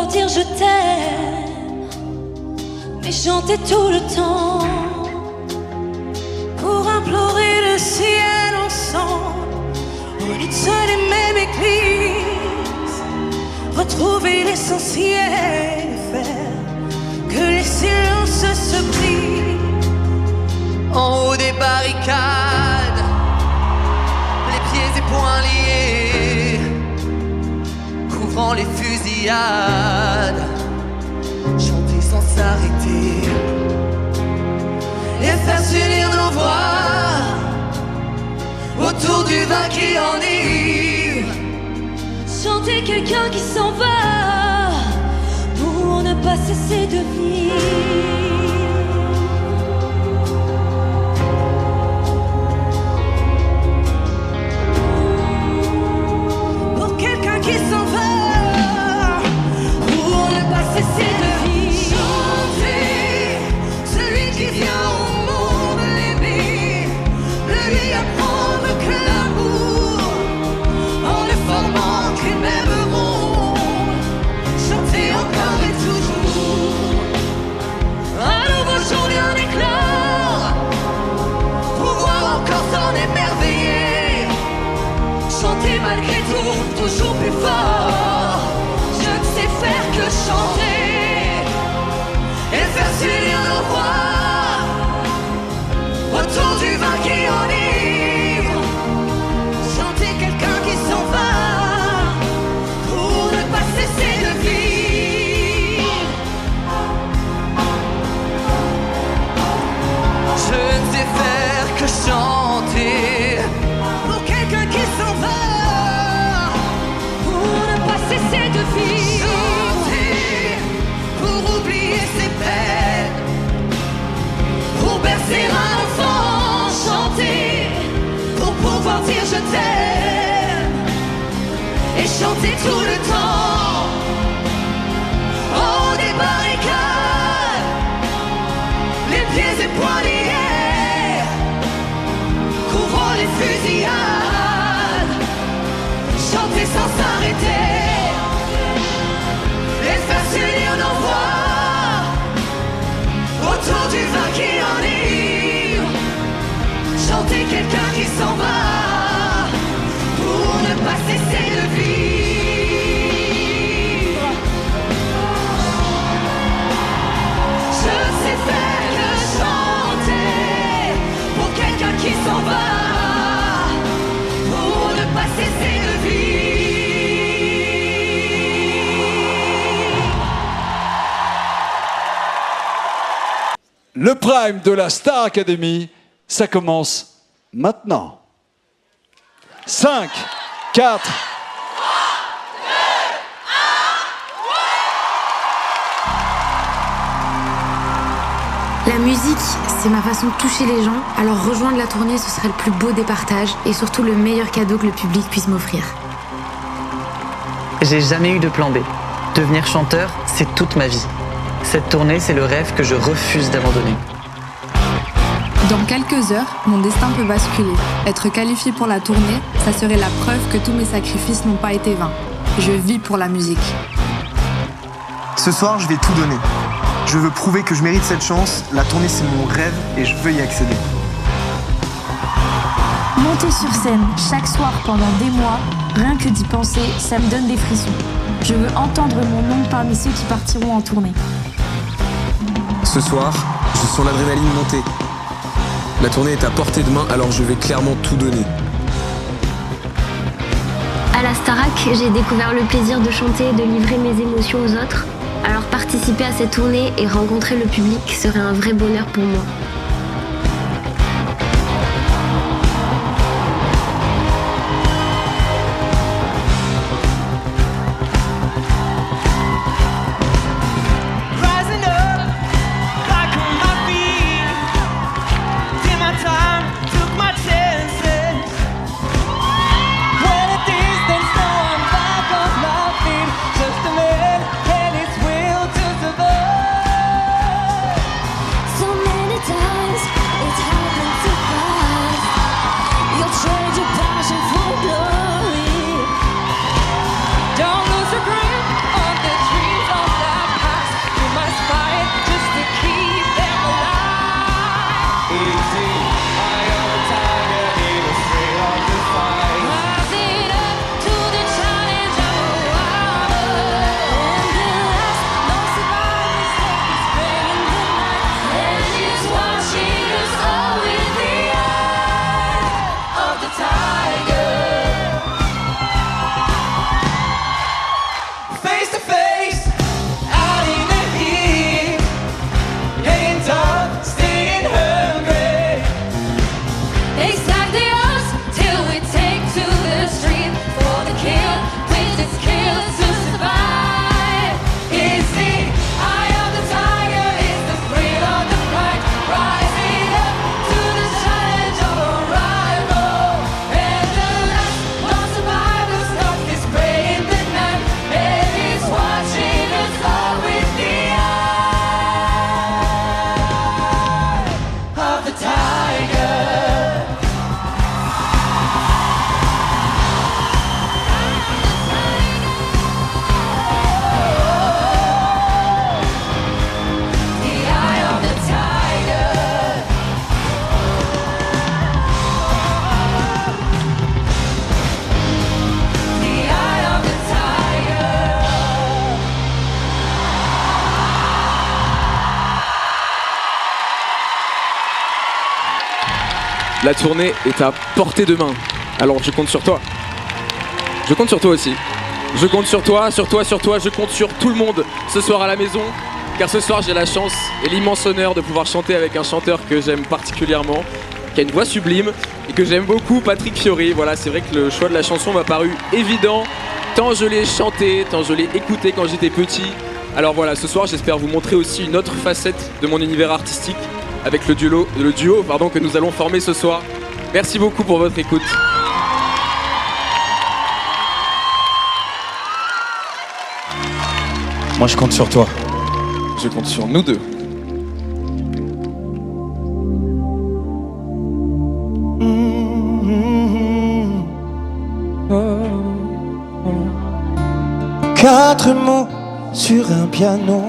pouvoir dire je t'aime, mais chanter tout le temps, pour implorer le ciel ensemble, au lit de seule et même église, retrouver l'essentiel, faire que les silences se brisent. En haut des barricades, les pieds et poings liés, couvrant les fusillades, chanter sans s'arrêter et faire s'unir nos voix autour du vin qui enivre. Chanter quelqu'un qui s'en va pour ne pas cesser de vivre. Qui s'en va pour ne pas cesser de vivre. Chanter celui qui vient au monde l'aimer, le lui apprendre que l'amour, en le formant qu'ils m'aimeront. Chanter encore et toujours, un nouveau jour vient d'éclore, pouvoir encore s'en émerveiller. Chanter malgré tout, toujours plus fort. Je ne sais faire que chanter et faire s'unir nos voix autour du vin qui enivre. Chanter quelqu'un qui s'en va pour ne pas cesser de vivre. Je ne sais faire que chanter pour quelqu'un qui s'en va pour ne pas cesser de vivre. Chanter pour oublier ses peines, pour bercer un enfant. Chanter pour pouvoir dire je t'aime et chanter tout le temps. Oh, des barricades, les pieds et poings liés, couvrant les fusillades, chanter sans s'arrêter et faire s'unir nos voix autour du vin qui enivre. Chanter quelqu'un qui s'en va pour ne pas cesser de vivre. Je sais faire que chanter pour quelqu'un qui s'en va pour ne pas cesser de vivre. Le prime de la Star Academy, ça commence maintenant. 5, 4... La musique, c'est ma façon de toucher les gens, alors rejoindre la tournée, ce serait le plus beau des partages et surtout le meilleur cadeau que le public puisse m'offrir. J'ai jamais eu de plan B. Devenir chanteur, c'est toute ma vie. Cette tournée, c'est le rêve que je refuse d'abandonner. Dans quelques heures, mon destin peut basculer. Être qualifié pour la tournée, ça serait la preuve que tous mes sacrifices n'ont pas été vains. Je vis pour la musique. Ce soir, je vais tout donner. Je veux prouver que je mérite cette chance. La tournée, c'est mon rêve et je veux y accéder. Monter sur scène chaque soir pendant des mois, rien que d'y penser, ça me donne des frissons. Je veux entendre mon nom parmi ceux qui partiront en tournée. Ce soir, je sens l'adrénaline monter. La tournée est à portée de main, alors je vais clairement tout donner. À la Starac, j'ai découvert le plaisir de chanter et de livrer mes émotions aux autres. Alors participer à cette tournée et rencontrer le public serait un vrai bonheur pour moi. So many times La tournée est à portée de main. Alors je compte sur toi. Je compte sur toi aussi. Je compte sur toi, sur toi, sur toi. Je compte sur tout le monde ce soir à la maison. Car ce soir, j'ai la chance et l'immense honneur de pouvoir chanter avec un chanteur que j'aime particulièrement, qui a une voix sublime et que j'aime beaucoup, Patrick Fiori. Voilà, c'est vrai que le choix de la chanson m'a paru évident, tant je l'ai chanté, tant je l'ai écouté quand j'étais petit. Alors voilà, ce soir, j'espère vous montrer aussi une autre facette de mon univers artistique avec le duo que nous allons former ce soir. Merci beaucoup pour votre écoute. Moi, je compte sur toi. Je compte sur nous deux. Quatre mots sur un piano,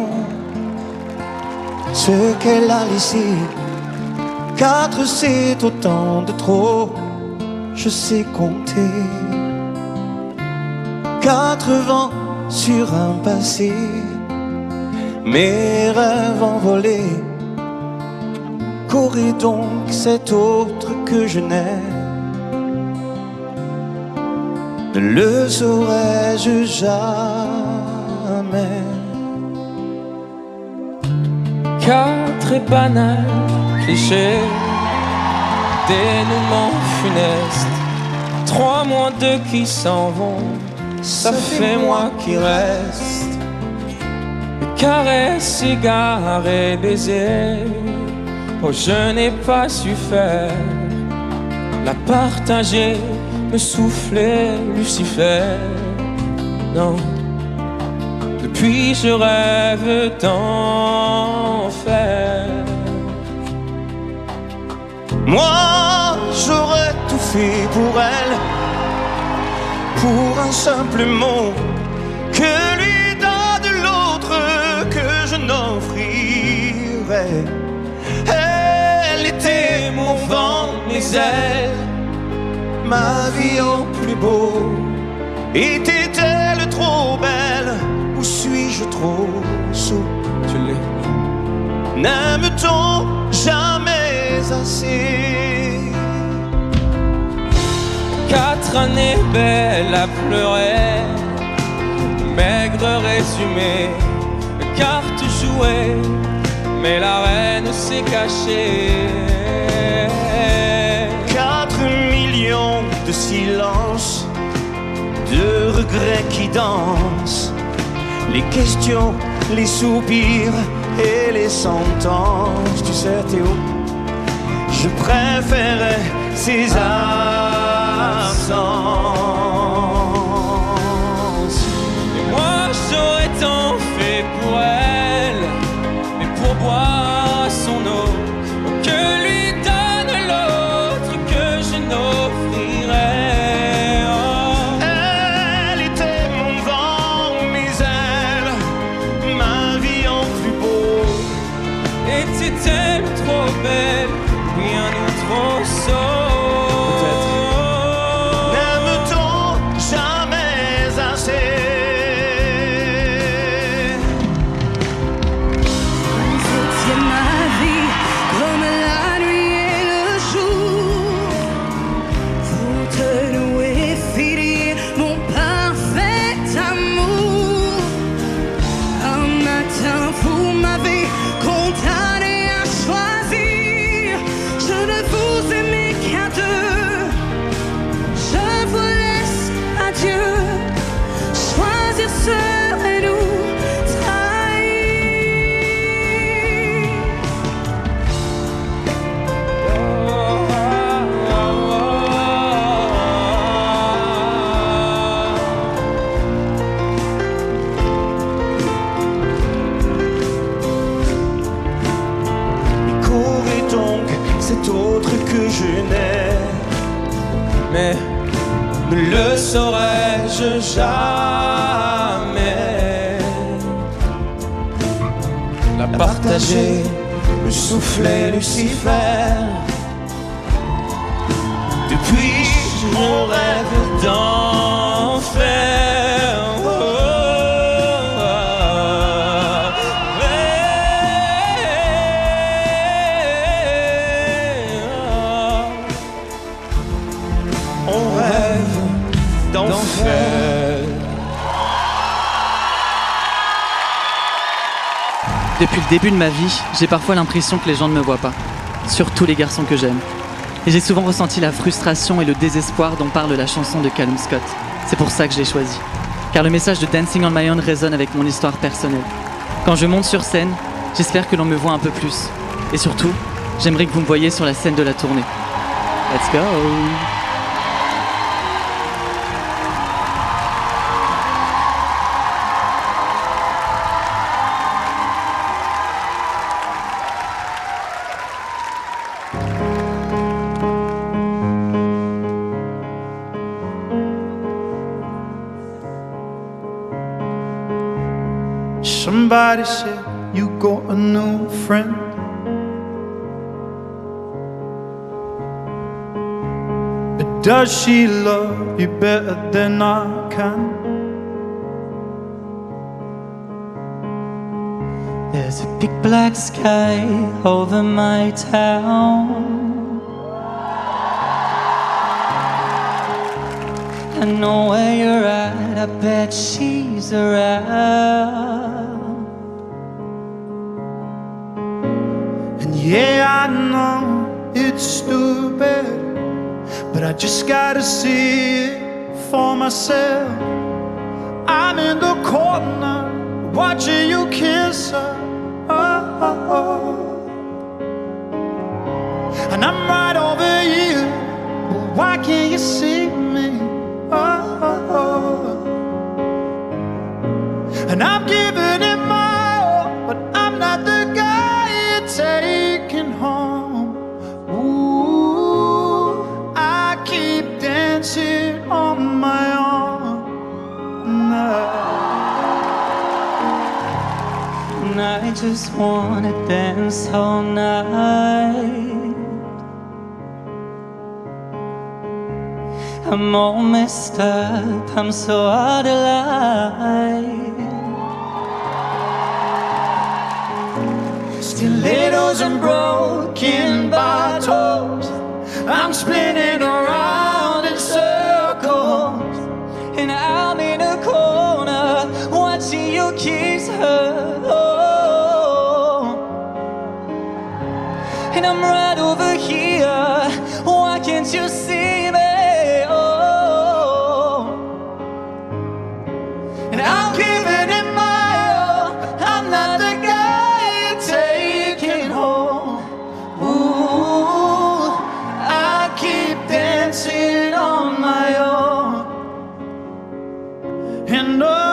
ce qu'elle a laissé. 4 c'est autant de trop, je sais compter. 4 vents sur un passé, mes rêves envolés. Qu'aurait donc cet autre que je n'ai? Ne le saurais-je jamais. 4 banals clichés, dénouement funeste. 3 moins 2 qui s'en vont, ça fait moi qui reste. Caresses, égards et baisers, oh je n'ai pas su faire. La partager, me souffler Lucifer. Non, depuis je rêve d'enfer. Moi j'aurais tout fait pour elle, pour un simple mot que lui donne l'autre que je n'offrirais. Elle était mon vent, mes ailes, ma vie au plus beau. Était-elle trop belle ou suis-je trop sot? Tu l'es. N'aime-t-on jamais assez? 4 années belles à pleurer, maigre résumé, carte jouée, mais la reine s'est cachée. 4 millions de silences, de regrets qui dansent, les questions, les soupirs et les sentences. Tu sais Théo, je préférais ces absences. Et moi j'aurais tant fait pour elle, mais pour boire son eau, que lui donne l'autre que je n'offrirais. Oh. Elle était mon vent, mes ailes, ma vie en plus beau. Était-elle trop belle, bien ou trop sot? N'aime-t-on jamais assez? Vous étiez ma vie comme la nuit et le jour. Vous tenouez filiez mon parfait amour. Un matin vous m'avez condamné à choisir. Je ne vous aimais qu'à 2. Je vous laisse adieu. Choisir serait-nous trahir? Et qu'aurait donc cet autre que je n'ai? Mais ne le saurais-je jamais. La partager, me soufflait Lucifer. Depuis mon rêve d'enfer. Oh, oh, oh. on rêve d'enfer. Depuis le début de ma vie, j'ai parfois l'impression que les gens ne me voient pas, surtout les garçons que j'aime. Et j'ai souvent ressenti la frustration et le désespoir dont parle la chanson de Callum Scott. C'est pour ça que je l'ai choisie, car le message de Dancing on My Own résonne avec mon histoire personnelle. Quand je monte sur scène, j'espère que l'on me voit un peu plus. Et surtout, j'aimerais que vous me voyiez sur la scène de la tournée. Let's go! Somebody said you got a new friend. But does she love you better than I can? There's a big black sky over my town. I know where you're at, I bet she's around. And yeah, I know it's stupid, but I just gotta see it for myself. I'm in the corner watching you kiss her. And I'm right over here, but why can't you see me? And I'm giving it my all, but I'm not the guy you're taking home. Ooh, I keep dancing on my own. And I just wanna dance all night. I'm all messed up, I'm so out of line. Stilettos and broken bottles, I'm spinning around in circles. And I'm in a corner watching you kiss her. Oh. And I'm right over here, why can't you see me? Oh. And I'm giving it my all, I'm not the guy you're taking home. Ooh, I keep dancing on my own. And on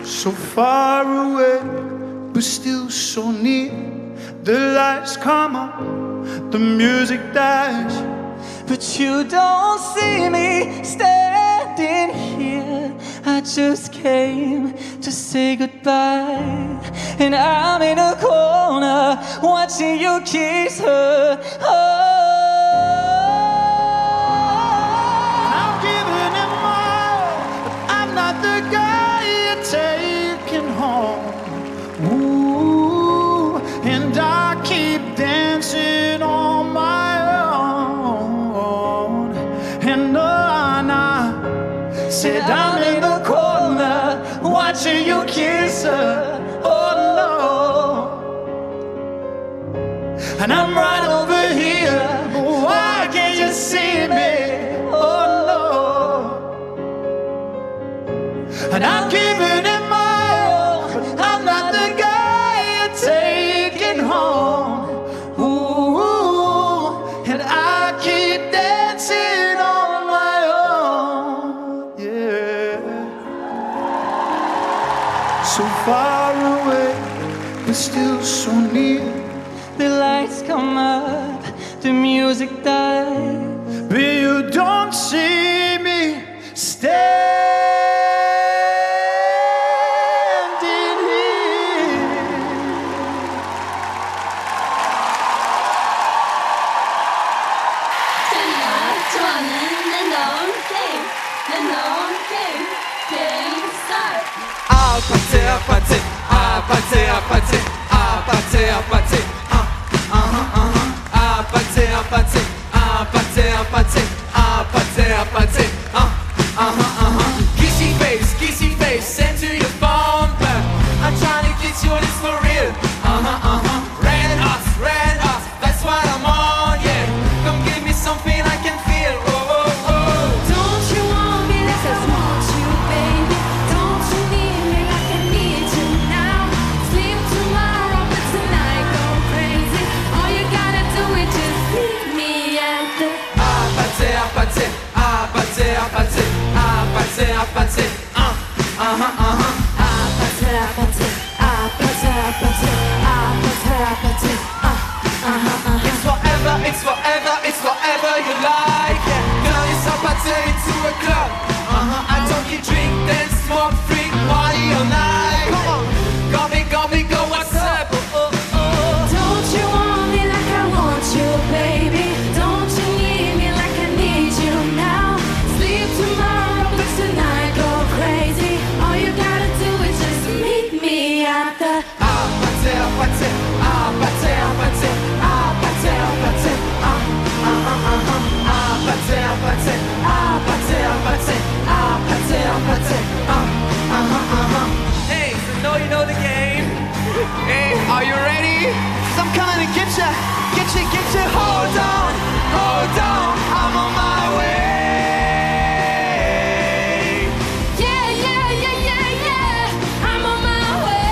so far away, but still so near. The lights come on, the music dies, but you don't see me standing here. I just came to say goodbye. And I'm in a corner watching you kiss her. Oh. I'm giving it my all, but I'm not the guy you're taking home. Ooh, and I keep dancing on my own. And I said I'm in the corner watching you kiss her. Oh no. And I'm right over here, why can't you see me? Oh no. And I'm giving it my all, but I'm not the guy you're taking home. Ooh, and I keep dancing on my own. Yeah. So far away, but still so near. The lights come up, the music dies, but you don't see me standing here. Kissy face, send to your phone. I'm trying to get you this for real. Red us, that's what I'm on, yeah. Come give me something I can feel. Don't you want me like I want you, baby? Don't you need me like I need you now? Sleep tomorrow, but tonight go crazy. All you gotta do is just meet me at the It's whatever you like. Girl, it's a party into a club. I don't keep drink, dance, smoke, freak, party all night. Come on, go, what's up? Don't you want me like I want you, baby? Don't you need me like I need you now? Sleep tomorrow, but tonight go crazy. All you gotta do is just meet me at the Hey, so know you know the game. Hey, are you ready? 'Cause I'm coming to get you. Hold on, I'm on my way. Yeah, I'm on my way.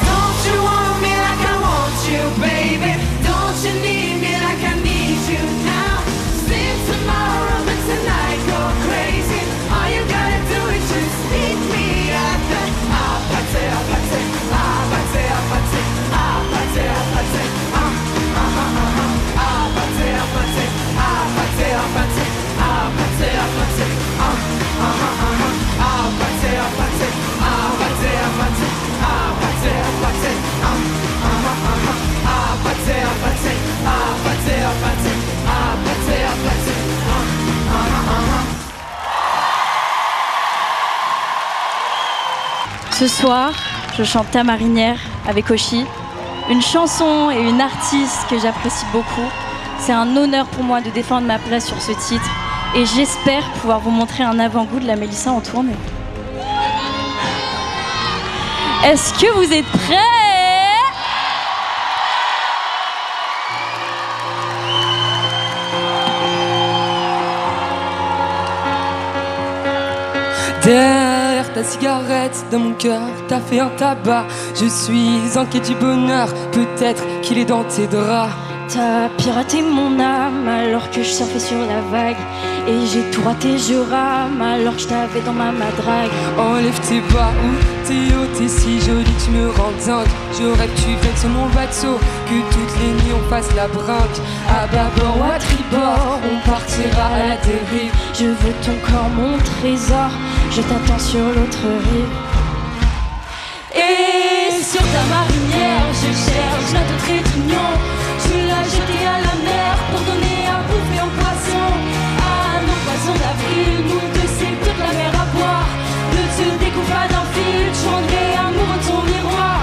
Don't you want me like I want you, baby? Don't you need me like I need you now? Sleep tomorrow, but tonight go crazy. All you gotta do is just meet me at the Ce soir, je chante Ta marinière avec Oshi, une chanson et une artiste que j'apprécie beaucoup. C'est un honneur pour moi de défendre ma place sur ce titre et j'espère pouvoir vous montrer un avant-goût de la Mélissa en tournée. Est-ce que vous êtes prêts ? Derrière ta cigarette, dans mon cœur, t'as fait un tabac. Je suis en quête du bonheur, peut-être qu'il est dans tes draps. T'as piraté mon âme alors que je surfais sur la vague. Et j'ai tout raté, je rame alors que je t'avais dans ma madrague. Enlève tes bas ou tes hauts, t'es si jolie, tu me rends dingue. J'aurais que tu viennes sur mon bateau, que toutes les nuits on fasse la brinque. À bâbord ou à tribord, on partira à la dérive. Je veux ton corps, mon trésor, je t'attends sur l'autre rive. Et sur ta marinière, je cherche notre trait d'union. Tu l'as jeté à la mer pour donner à bouffer aux poissons. À nos poissons d'avril, nous deux c'est toute la mer à boire. Ne te découpe pas d'un fil, je rendrai amoureux de ton miroir.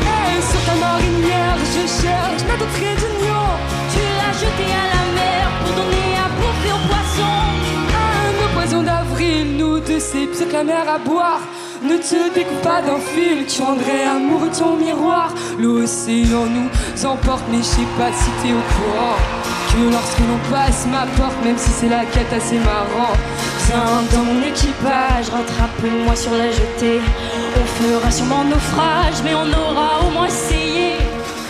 Et sur ta marinière, je cherche notre trait d'union. Tu l'as jeté à la mer pour donner à bouffer aux poissons. À nos poissons d'avril, nous deux c'est toute la mer à boire. Ne te découpe pas d'un fil, tu rendrais amoureux ton miroir. L'océan nous emporte, mais je sais pas si t'es au courant que lorsque l'on passe ma porte, même si c'est la quête assez marrant. Viens dans mon équipage, rattrape-moi sur la jetée. On fera sûrement naufrage, mais on aura au moins essayé.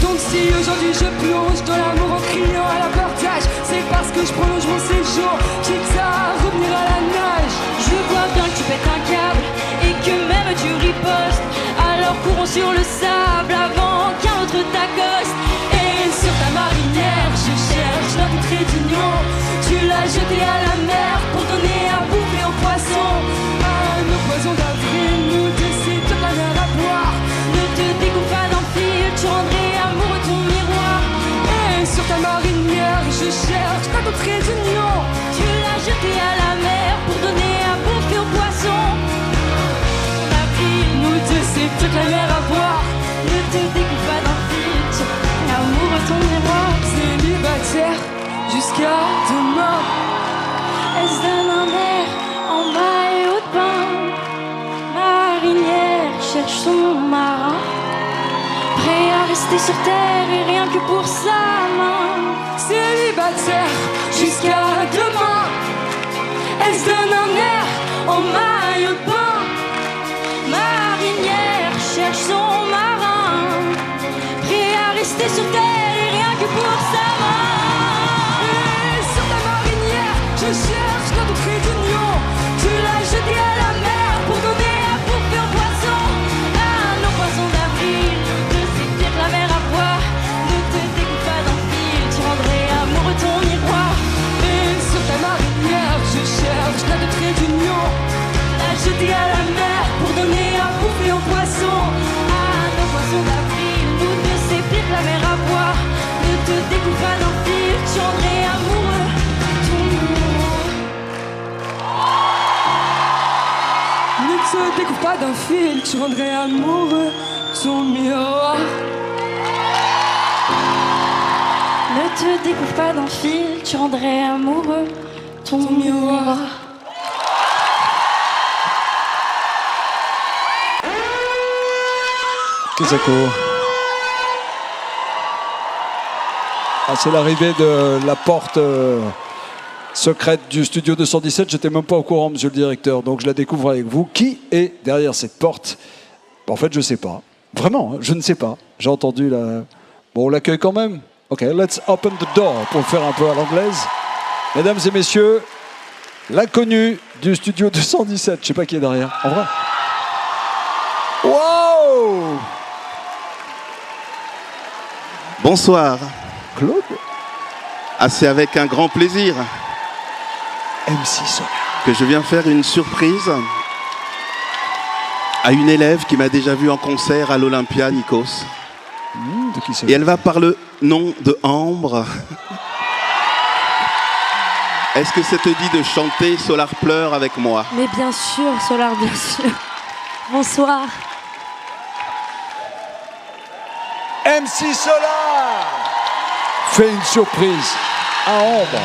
Donc si aujourd'hui je plonge dans l'amour en criant à l'abordage, c'est parce que je prolonge mon séjour, quitte à revenir à la nage. Je vois bien que tu pètes un câble et que même tu ripostes. Alors courons sur le sable avant qu'un autre t'accoste. Et sur ta marinière, je cherche notre trait d'union. Tu l'as jeté à la mer pour donner à bouffer aux poissons. À nos poissons d'avril, nous deux c'est toute la mer à boire. sais toute la mer à boire. Ne te découpe pas d'un filtre, l'amour ton miroir. Célibataire jusqu'à demain. Elle se donne un air en maillot de bain. Marinière cherche son marin, prêt à rester sur terre et rien que pour sa main. Célibataire jusqu'à demain. Elle se donne un air en maillot de bain. Marinière cherche son marin, prêt à rester sur terre et rien que pour sa main. Et sur ta marinière, je cherche notre trait d'union. Tu l'as jeté à la mer pour donner à bouffer aux poissons. Ah, nos poissons d'avril, de ces pires la mer à boire. Ne te découpe pas d'un fil, tu rendrais amoureux ton miroir. Et sur ta marinière, je cherche notre trait d'union. La jeter à la mer pour donner à bouffer aux poissons. Ah, nos poissons d'avril, nous de ces pires la mer à boire. Ne te découpe pas d'un fil, tu rendrais amoureux ton miroir. Ne te découpe pas d'un fil, tu rendrais amoureux ton miroir. Ne te découpe pas d'un fil, tu rendrais amoureux ton miroir. Kezako. Ah, c'est l'arrivée de la porte secrète du studio 217. J'étais même pas au courant, monsieur le directeur, donc je la découvre avec vous. Qui est derrière cette porte? En fait, je sais pas. Vraiment, je ne sais pas. J'ai entendu la... Bon, on l'accueille quand même. Ok, let's open the door, pour le faire un peu à l'anglaise. Mesdames et messieurs, l'inconnu du studio 217. Je sais pas qui est derrière, en vrai. Wow! Bonsoir. Claude? Ah, c'est avec un grand plaisir MC Solar que je viens faire une surprise à une élève qui m'a déjà vu en concert à l'Olympia, Nikos. De qui c'est? Et elle va par le nom de Ambre. Est-ce que ça te dit de chanter Solar pleure avec moi? Mais bien sûr, Solar, bien sûr. Bonsoir. MC Solar fait une surprise à Ambre.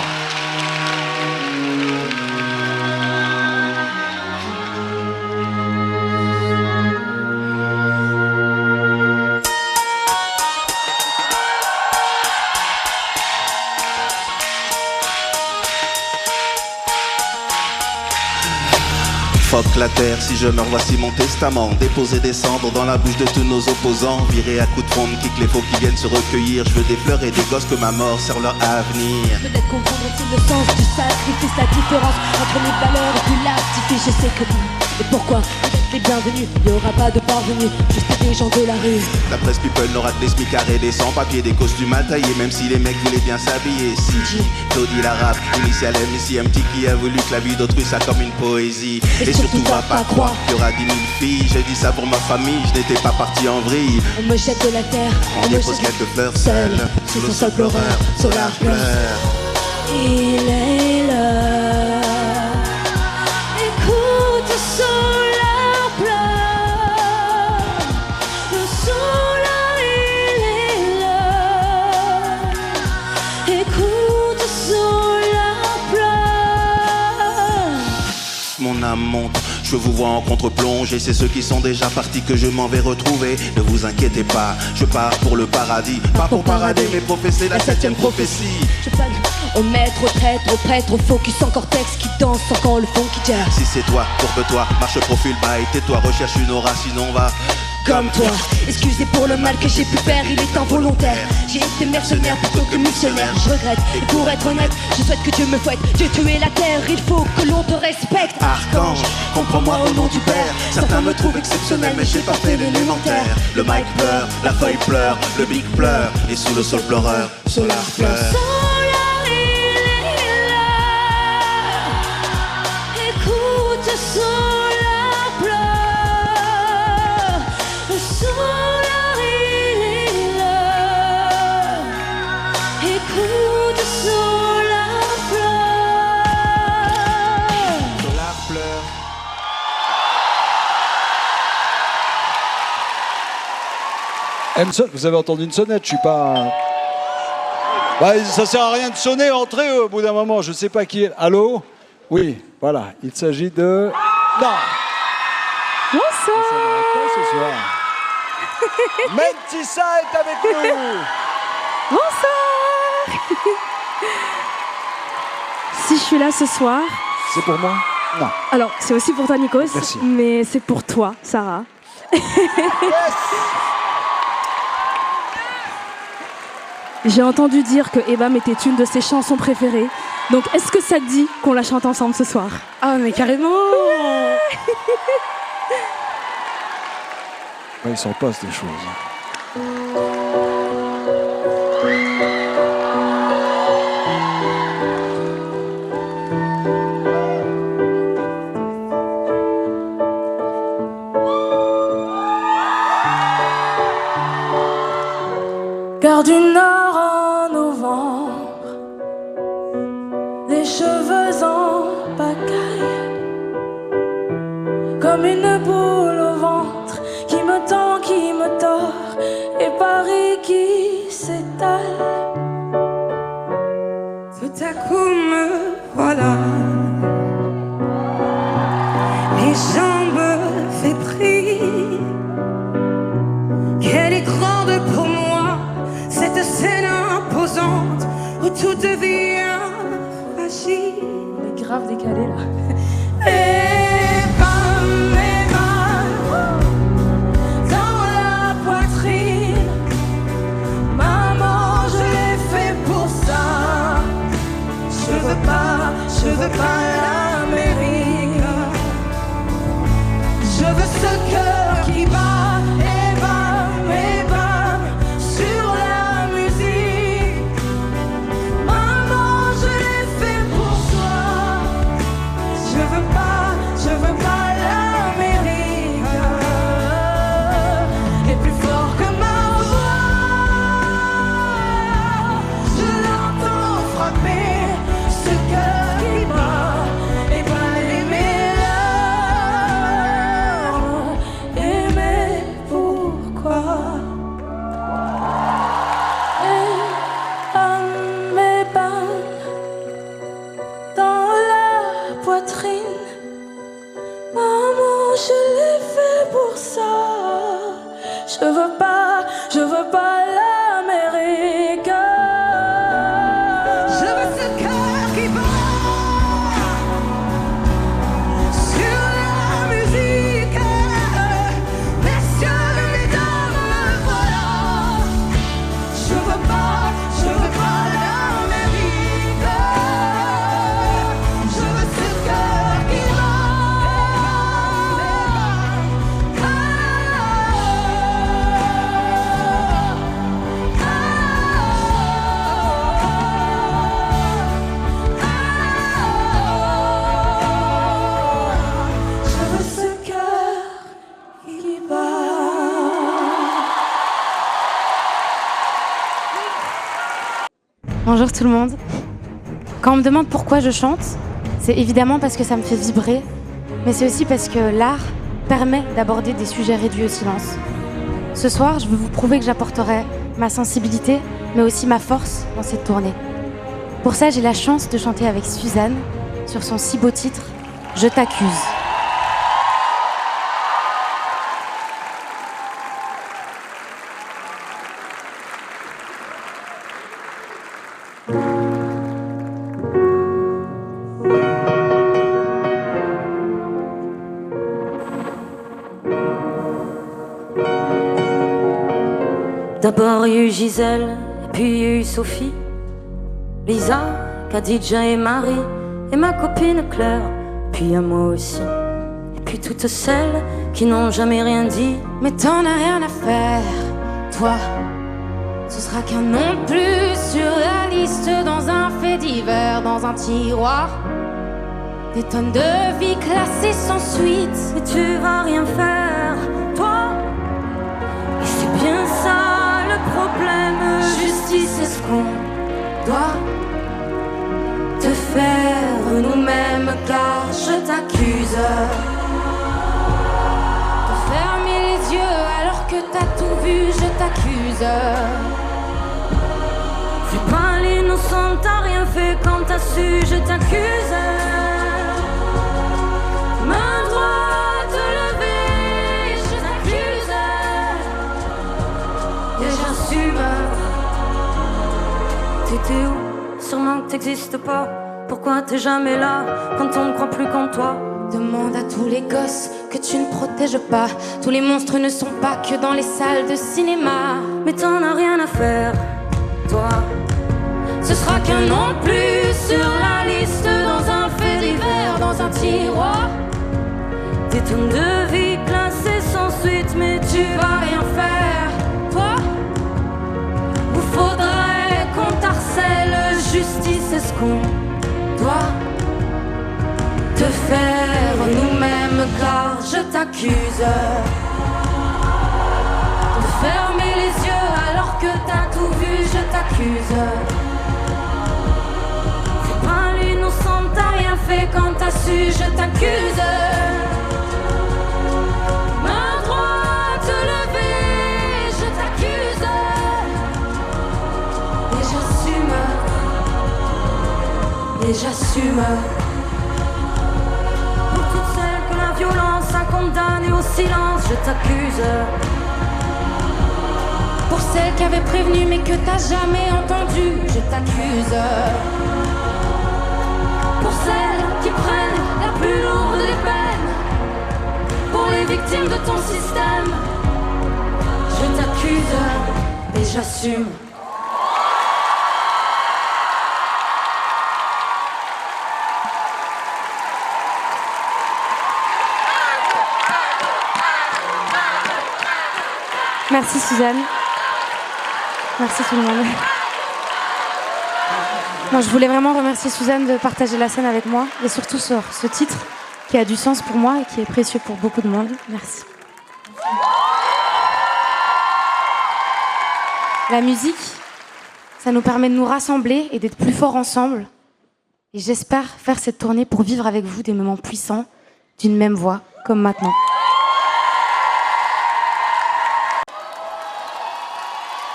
Fuck la terre, si je meurs, voici mon testament. Déposer des cendres dans la bouche de tous nos opposants. Virer à coups de fronde, kick les faux qui viennent se recueillir. Je veux des fleurs et des gosses que ma mort sert leur avenir. Peut-être comprendront-ils le sens du sacrifice, la différence entre les valeurs et puis l'artifice. Je sais que vous, et pourquoi vous êtes les bienvenus. Il n'y aura pas de parvenus, juste des gens de la rue. La presse people n'aura que des smicards et des sans-papiers, des costumes mal taillés, même si les mecs voulaient bien s'habiller. Si Claudie l'arabe, initial MC, un petit qui a voulu que la vie d'autrui soit comme une poésie. Et surtout va pas croire qu'il y aura 10 000 filles. J'ai dit ça pour ma famille, je n'étais pas parti en vrille. On me jette de la terre, on dépose quelques fleurs seules sous le sol pleureur. Solar pleure. Il est là. Écoute, Solar pleure. Le Solar, il est là. Écoute, Solar pleure. Mon âme monte, je vous vois en contre-plonge. Et c'est ceux qui sont déjà partis que je m'en vais retrouver. Ne vous inquiétez pas, je pars pour le paradis. Pas pour parader, mais professer la 7ème prophétie. Je panne au maître, au traître, au prêtre, au focus, encore texte qui danse, encore le fond qui tire. Si c'est toi, courbe-toi, marche profil bas et tais-toi, recherche une aura, sinon va comme toi. Excusez pour le mal que j'ai pu faire, il est involontaire. J'ai été mercenaire plutôt que missionnaire. Je regrette, et pour être honnête, je souhaite que Dieu me fouette. Dieu tuer la terre, il faut que l'on te respecte. Archange, comprends-moi au nom du Père. Certains me trouvent exceptionnel, mais j'ai pas fait l'élémentaire. Le mic pleure, la feuille pleure, le big pleure. Et sous le sol pleureur, Solar pleure. Solar, il est là. Écoute, Solar pleure. Solar, il est là. Écoute, Solar pleure. Solar pleure. Vous avez entendu une sonnette, je suis pas... Bah, ça sert à rien de sonner, entrez au bout d'un moment, je sais pas qui est. Allô? Oui, voilà, il s'agit de... Non. Bonsoir. Ça n'arrête pas ce soir. Mentissa est avec nous. Bonsoir. Si je suis là ce soir... C'est pour moi? Non. Alors, c'est aussi pour toi, Nikos. Merci. Mais c'est pour toi, Sarah. J'ai entendu dire que Ebam était une de ses chansons préférées. Donc, est-ce que ça te dit qu'on la chante ensemble ce soir? Ah, mais carrément. Ouais, il s'en passe des choses. Gare du Nord en novembre, les cheveux en pagaille, comme une boule au ventre qui me tend, qui me tord, et Paris qui s'étale. Tout à coup me voilà, les jambes fébriles. Quelle est grande pour moi cette scène imposante où tout devient fragile. On est grave décalé là. Et bam, dans la poitrine. Maman, je l'ai fait pour ça. Je veux pas l'Amérique. Je veux ce cœur qui bat. Je veux pas l'Amérique. Je veux ce cœur qui bat sur la musique. Messieurs, mesdames, me voilà. Je veux pas l'Amérique. Je veux ce cœur qui bat. Bonjour tout le monde. Quand on me demande pourquoi je chante, c'est évidemment parce que ça me fait vibrer, mais c'est aussi parce que l'art permet d'aborder des sujets réduits au silence. Ce soir, je veux vous prouver que j'apporterai ma sensibilité, mais aussi ma force dans cette tournée. Pour ça, j'ai la chance de chanter avec Suzanne sur son si beau titre « Je t'accuse ». D'abord il y a eu Gisèle, et puis il y a eu Sophie, Lisa, Khadija et Marie, et ma copine Claire, puis il y a moi aussi. Et puis toutes celles qui n'ont jamais rien dit. Mais t'en as rien à faire, toi. Ce sera qu'un nom de plus sur la liste, dans un fait divers, dans un tiroir. Des tonnes de vies classées sans suite. Et tu vas rien faire, toi. Et c'est bien ça le problème. Justice, est-ce qu'on doit te faire nous-mêmes? Car je t'accuse de fermer les yeux alors que t'as tout vu. Je t'accuse Fais pas l'innocente, t'as rien fait quand t'as su, je t'accuse. Main droite levée, je t'accuse. Et j'assume. T'étais où? Sûrement que t'existes pas. Pourquoi t'es jamais là quand on ne croit plus qu'en toi? Demande à tous les gosses que tu ne protèges pas. Tous les monstres ne sont pas que dans les salles de cinéma. Mais t'en as rien à faire, toi. Ce sera qu'un nom de plus sur la liste, dans un fait divers, dans un tiroir. Des tonnes de vie classées sans suite, mais tu vas rien faire, toi. Ou faudrait qu'on t'harcèle, justice, est-ce qu'on doit te faire nous-mêmes, car je t'accuse de fermer les yeux alors que t'as tout vu, je t'accuse. Fais pas l'innocente, t'as rien fait quand t'as su, je t'accuse. Main droite levée, je t'accuse. Et j'assume. Pour toutes celles que la violence a condamnées au silence, je t'accuse. Pour celles qui avaient prévenu mais que t'as jamais entendu, je t'accuse. Pour celles qui prennent la plus lourde des peines, pour les victimes de ton système, je t'accuse et j'assume. Merci Suzanne. Merci tout le monde. Non, je voulais vraiment remercier Suzanne de partager la scène avec moi et surtout sur ce titre qui a du sens pour moi et qui est précieux pour beaucoup de monde. Merci. La musique, ça nous permet de nous rassembler et d'être plus forts ensemble. Et j'espère faire cette tournée pour vivre avec vous des moments puissants d'une même voix, comme maintenant.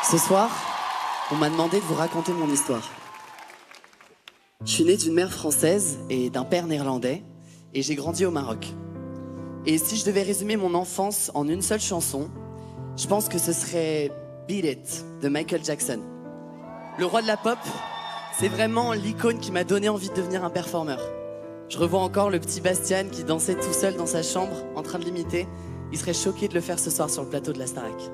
Ce soir, on m'a demandé de vous raconter mon histoire. Je suis né d'une mère française et d'un père néerlandais, et j'ai grandi au Maroc. Et si je devais résumer mon enfance en une seule chanson, je pense que ce serait Beat It de Michael Jackson. Le roi de la pop, c'est vraiment l'icône qui m'a donné envie de devenir un performeur. Je revois encore le petit Bastien qui dansait tout seul dans sa chambre, en train de l'imiter. Il serait choqué de le faire ce soir sur le plateau de la Starac.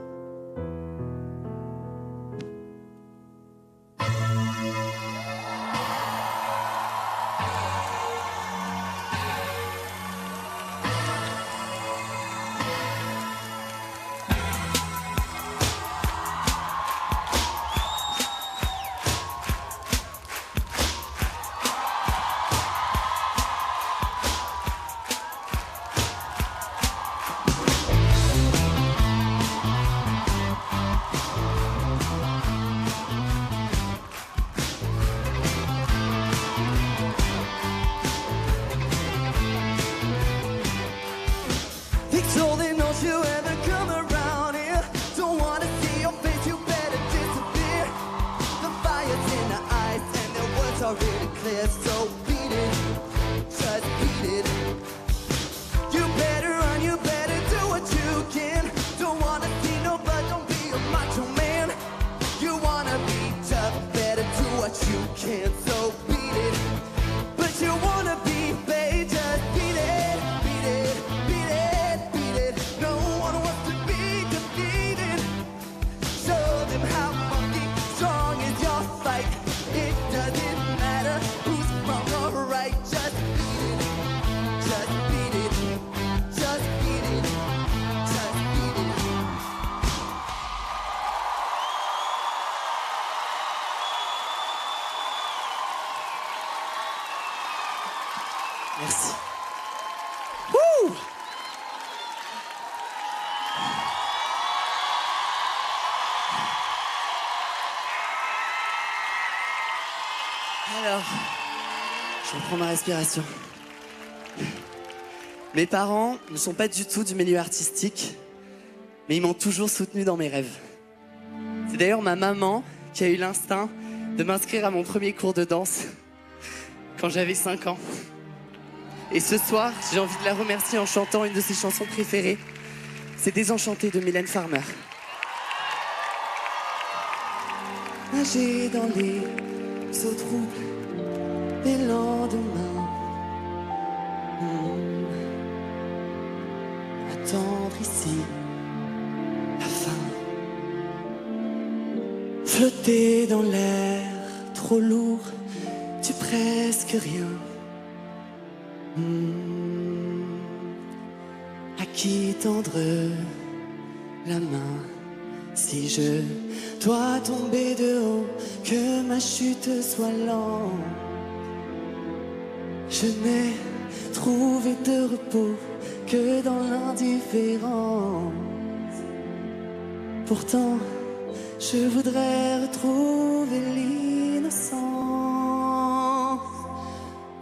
Merci. Wouh! Alors, je reprends ma respiration. Mes parents ne sont pas du tout du milieu artistique, mais ils m'ont toujours soutenu dans mes rêves. C'est d'ailleurs ma maman qui a eu l'instinct de m'inscrire à mon premier cours de danse quand j'avais 5 ans. Et ce soir, j'ai envie de la remercier en chantant une de ses chansons préférées. C'est Désenchanté de Mylène Farmer. Nager dans les eaux troubles des lendemains. Attendre ici la fin. Flotter dans l'air trop lourd du presque rien. À qui tendre la main si je dois tomber de haut, que ma chute soit lente. Je n'ai trouvé de repos que dans l'indifférence. Pourtant, je voudrais retrouver l'innocence.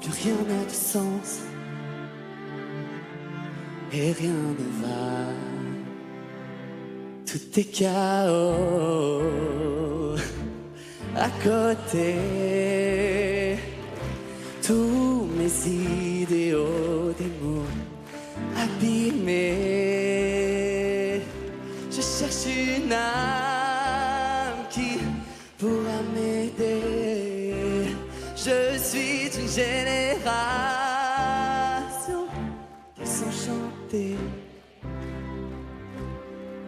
Plus rien n'a de sens et rien ne va. Tout est chaos à côté. Tous mes idéaux, des mots abîmés. Je cherche une âme qui pourra m'aider. Je suis une génération désenchantée.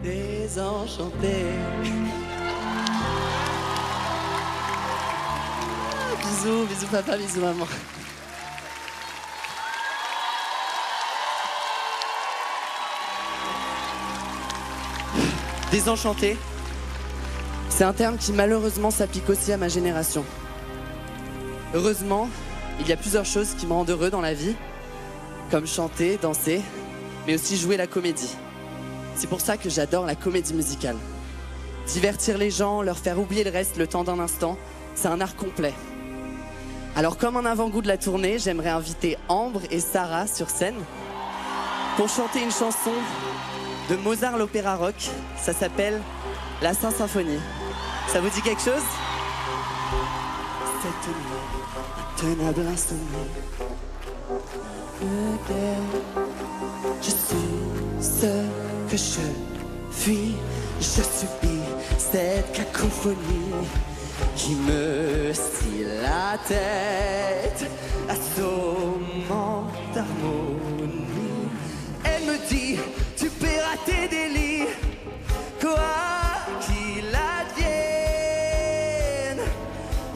Désenchantée. Bisous, bisous papa, bisous maman. Désenchanté, c'est un terme qui malheureusement s'applique aussi à ma génération. Heureusement, il y a plusieurs choses qui me rendent heureux dans la vie, comme chanter, danser, mais aussi jouer la comédie. C'est pour ça que j'adore la comédie musicale. Divertir les gens, leur faire oublier le reste le temps d'un instant, c'est un art complet. Alors comme un avant-goût de la tournée, j'aimerais inviter Ambre et Sarah sur scène pour chanter une chanson de Mozart l'opéra rock. Ça s'appelle La Saint-Symphonie. Ça vous dit quelque chose? Cette nuit, intenable insomnie. Je suis ce que je fuis, je subis cette cacophonie qui me scie la tête, assommant d'harmonie. Elle me dit, tu paieras tes délits, quoi qu'il advienne.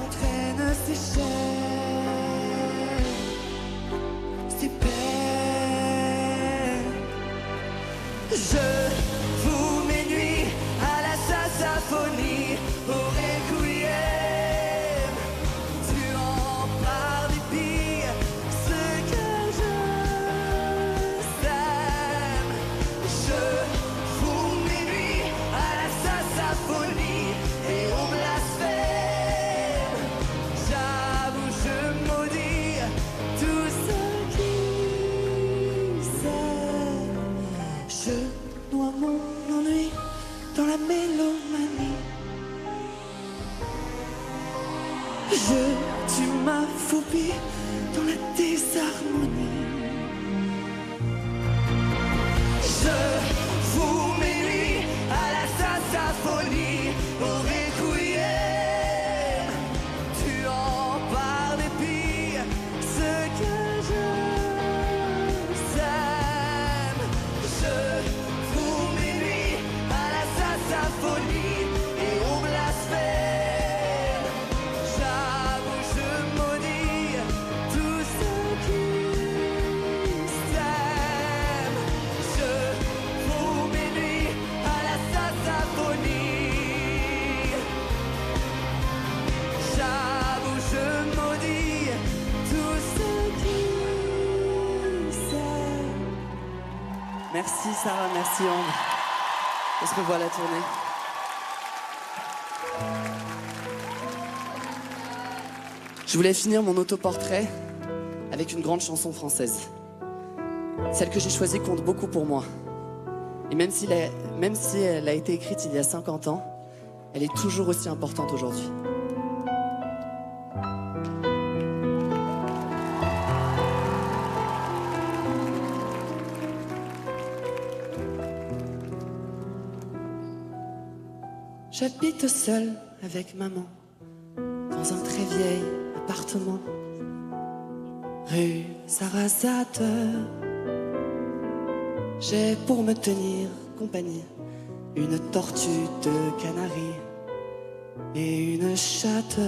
On traîne ses chaînes, ses peines. Je vous mes nuits à la symphonie, au requiem. Tu en par dépit, ce que je sème. Je vous mes nuits à la symphonie et au blasphème. J'avoue, je maudis tout ce qui s'aime. Je noie mon ennui dans la mélomanie. Je tue ma phobie dans la désharmonie. Je vous mes nuits à la symphonie, au requiem. Tu en par dépit, ce que je sème. Je vous mes nuits à la symphonie et au blasphème. J'avoue, je maudis tout ce qui s'aime. Je vous mes nuits à la symphonie. J'avoue, je maudis tout ce qui s'aime. Merci Sarah, merci Ambre. On se revoit à la tournée. Je voulais finir mon autoportrait avec une grande chanson française. Celle que j'ai choisie compte beaucoup pour moi. Et même si elle a été écrite il y a 50 ans, elle est toujours aussi importante aujourd'hui. J'habite seule avec maman dans un très vieil appartement, rue Sarasate. J'ai pour me tenir compagnie une tortue de Canaries et une chatte.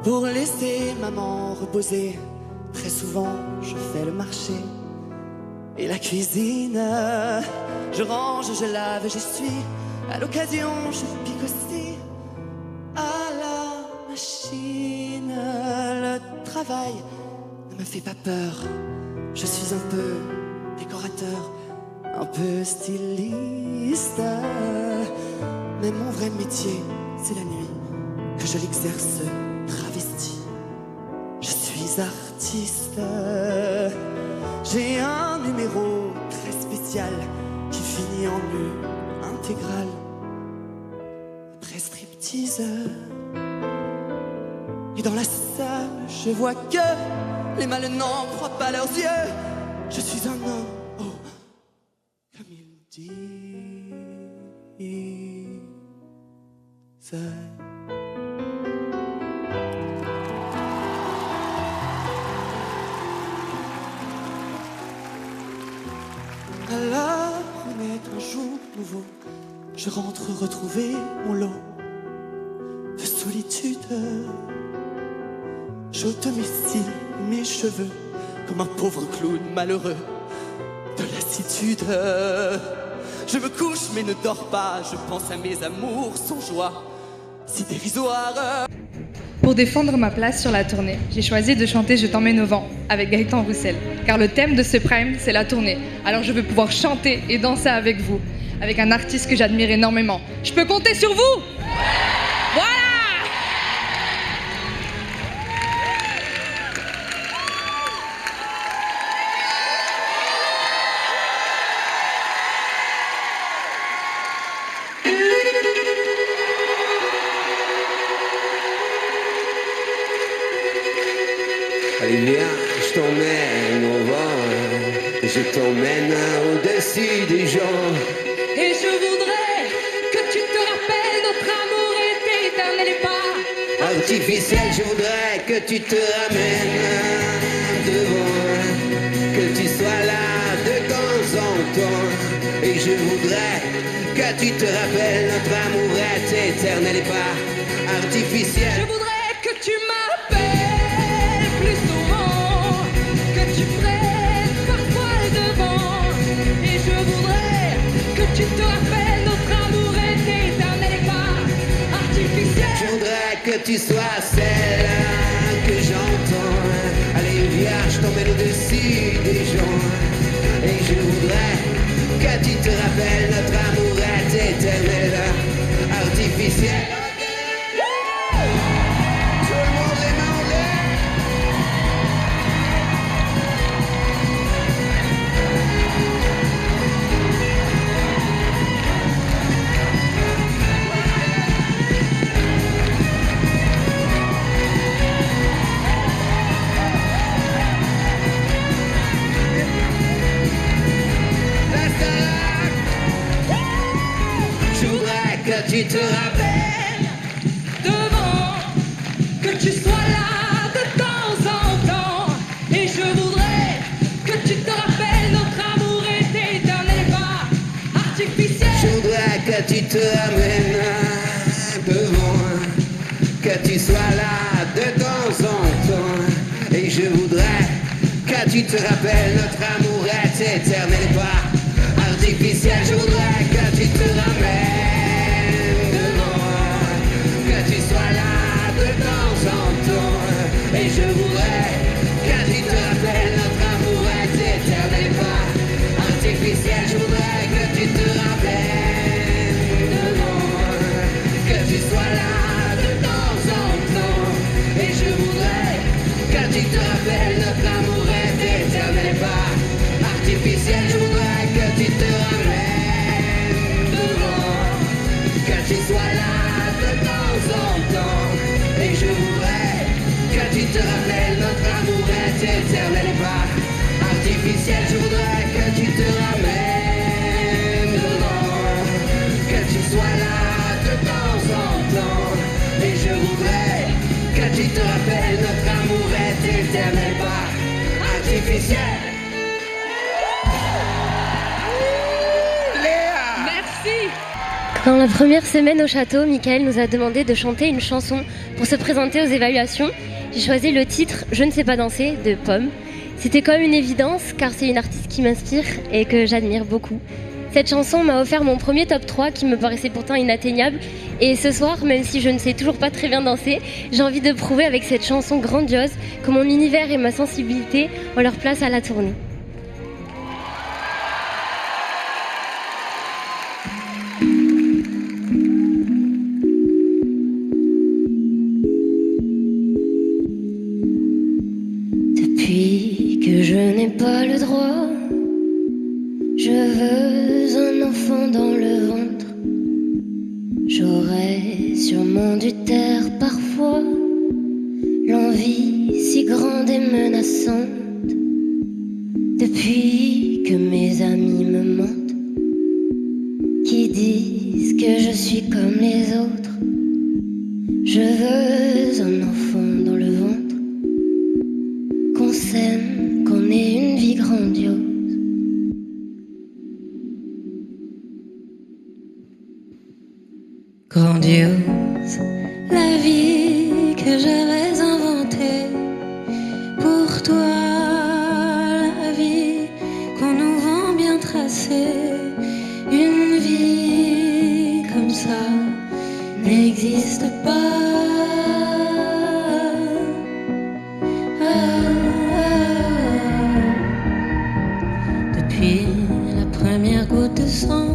Pour laisser maman reposer, très souvent je fais le marché et la cuisine. Je range, je lave, j'essuie. À l'occasion, je pique aussi à la machine. Le travail ne me fait pas peur. Je suis un peu décorateur, un peu styliste. Mais mon vrai métier, c'est la nuit, que je l'exerce travesti. Je suis artiste. J'ai un numéro très spécial qui finit en nu intégral après striptease. Et dans la salle, je vois que les malins n'en croient pas leurs yeux. Je suis un homme, oh, comme ils disent. Alors naît un jour nouveau, je rentre retrouver mon lot de solitude. J'ôte mes cils, mes cheveux, comme un pauvre clown malheureux de lassitude. Je me couche mais ne dors pas, je pense à mes amours sans joie, si dérisoires. Pour défendre ma place sur la tournée, j'ai choisi de chanter Je t'emmène au vent avec Gaëtan Roussel, car le thème de ce prime, c'est la tournée. Alors je veux pouvoir chanter et danser avec vous, avec un artiste que j'admire énormément. Je peux compter sur vous? Voilà! Allez viens, je t'emmène au vent, je t'emmène au-dessus des gens. Et je voudrais que tu te rappelles, notre amour est éternel et pas artificiel. Je voudrais que tu te ramènes devant, que tu sois là de temps en temps. Et je voudrais que tu te rappelles, notre amour est éternel et pas artificiel. Je voudrais que tu m'appelles plus souvent, que tu prennes parfois le devant. Et je voudrais que tu te rappelles, notre amour est éternel et pas artificiel. Je voudrais que tu sois celle que j'entends. Allez viens, je t'emmène au-dessus des gens. Et je voudrais que tu te rappelles, notre amour est éternel, artificiel. Que tu te rappelles devant, que tu sois là de temps en temps. Et je voudrais que tu te rappelles, notre amour est éternel et pas artificiel. Je voudrais que tu te ramènes devant, que tu sois là de temps en temps. Et je voudrais que tu te rappelles, notre amour est éternel et pas artificiel. Je voudrais que tu te ramènes, et je voudrais que tu te rappelles, notre amour est éternel et pas artificiel. Je voudrais que tu te rappelles que tu sois là de temps en temps. Et je voudrais que tu te rappelles, notre amour est éternel et pas Dans la première semaine au château, Michael nous a demandé de chanter une chanson pour se présenter aux évaluations. J'ai choisi le titre « Je ne sais pas danser » de Pomme. C'était comme une évidence car c'est une artiste qui m'inspire et que j'admire beaucoup. Cette chanson m'a offert mon premier top 3 qui me paraissait pourtant inatteignable. Et ce soir, même si je ne sais toujours pas très bien danser, j'ai envie de prouver avec cette chanson grandiose que mon univers et ma sensibilité ont leur place à la tournée. Depuis que je n'ai pas le droit, je veux un enfant dans le ventre. J'aurais sûrement dû taire parfois l'envie si grande et menaçante. Depuis que mes amis me mentent, qui disent que je suis comme les autres, je veux un enfant dans le ventre, qu'on s'aime, qu'on ait une vie grandiose. Grandiose, la vie que j'avais inventée pour toi, la vie qu'on nous vend bien tracée. Une vie comme ça n'existe pas. Depuis la première goutte de sang,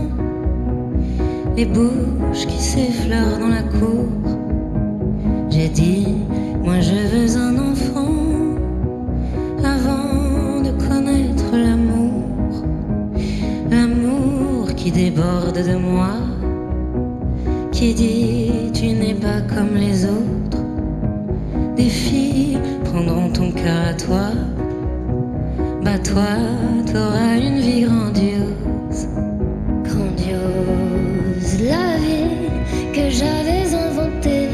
les bouches qui s'effleurent dans la cour, j'ai dit, moi je veux un enfant avant de connaître l'amour. L'amour qui déborde de moi, qui dit tu n'es pas comme les autres. Des filles prendront ton cœur à toi, bah toi t'auras une vie grandiose. Grandiose, la vie que j'avais inventée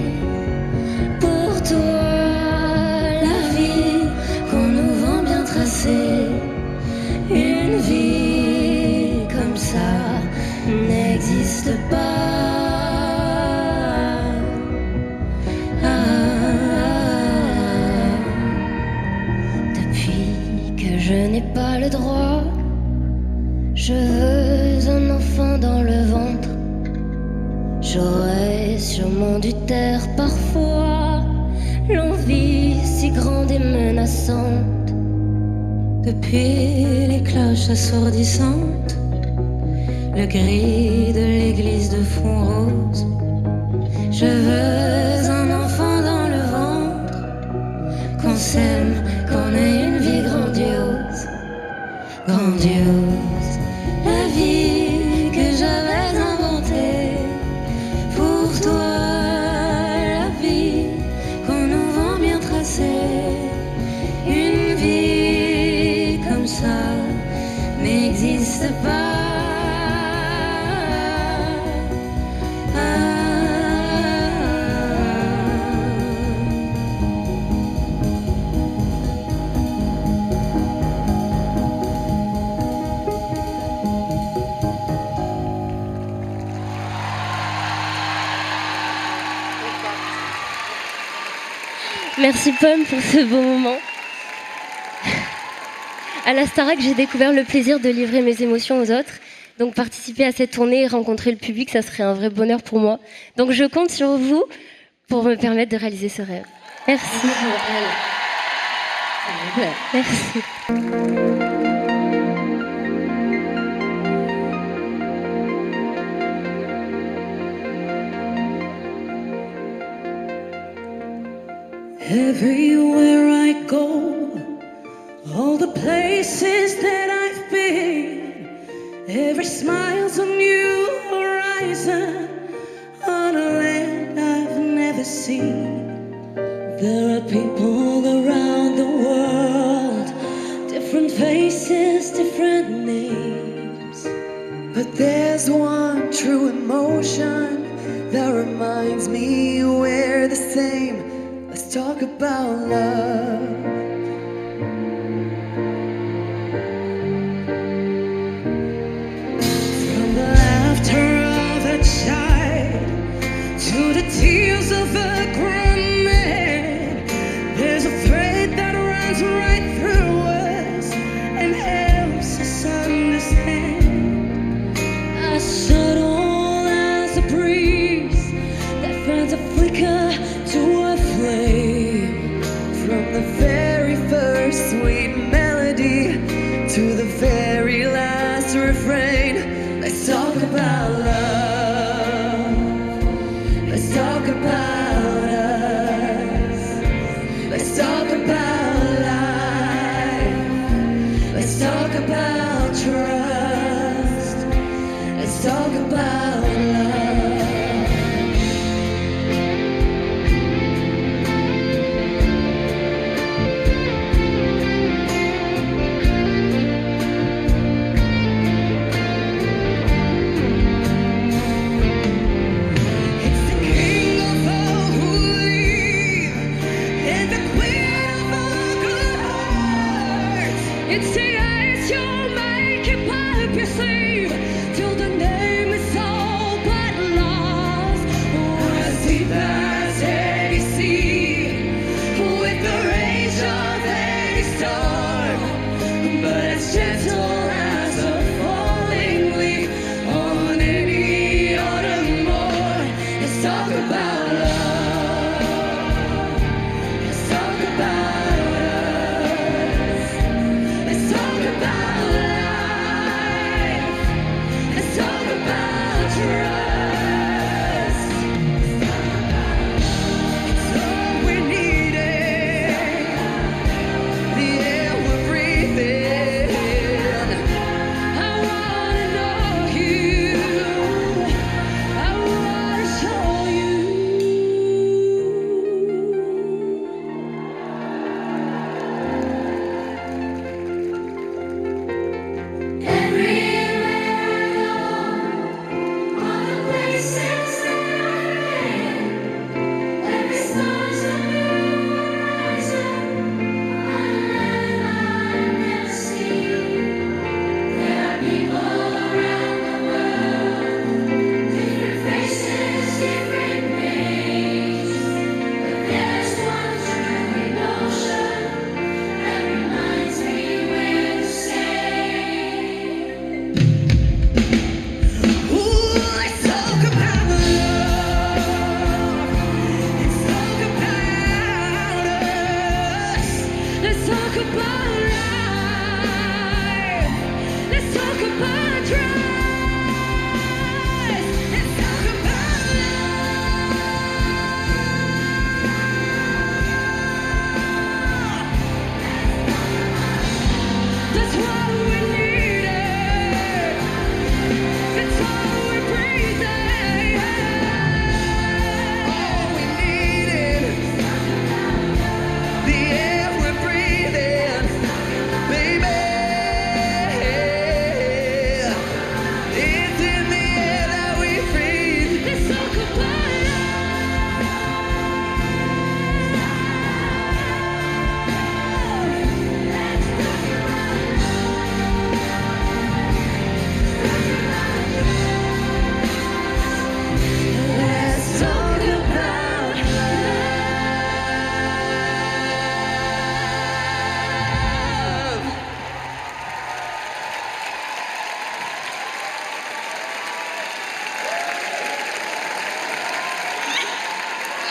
pour toi, la vie qu'on nous vend bien tracée. Une vie comme ça n'existe pas. Depuis que je n'ai pas le droit, je veux un enfant dans le ventre. J'aurais sûrement dû taire parfois l'envie si grande et menaçante. Depuis les cloches assourdissantes, le gris de l'église de fond rose, je veux un enfant dans le ventre, qu'on s'aime, qu'on ait une vie grandiose. Grandiose, la vie que j'avais inventée pour toi, la vie qu'on nous vend bien tracée. Une vie comme ça n'existe pas. Merci Pomme pour ce beau moment. À la Starac, j'ai découvert le plaisir de livrer mes émotions aux autres. Donc participer à cette tournée et rencontrer le public, ça serait un vrai bonheur pour moi. Donc je compte sur vous pour me permettre de réaliser ce rêve. Merci. Merci. Everywhere I go, all the places that I've been, every smile's a new horizon on a land I've never seen. There are people around the world, different faces, different names, but there's one true emotion that reminds me we're the same. Let's talk about love. From the laughter of a child talk about love. Let's talk about us. Let's talk about life. Let's talk about trust. Let's talk about love. It's the ice you'll make it up your sleeve till the name is all but lost. Oh, as deep as any sea, with the rage of any storm, but as gentle as a falling leaf on any autumn morn. Let's talk about love. Let's talk about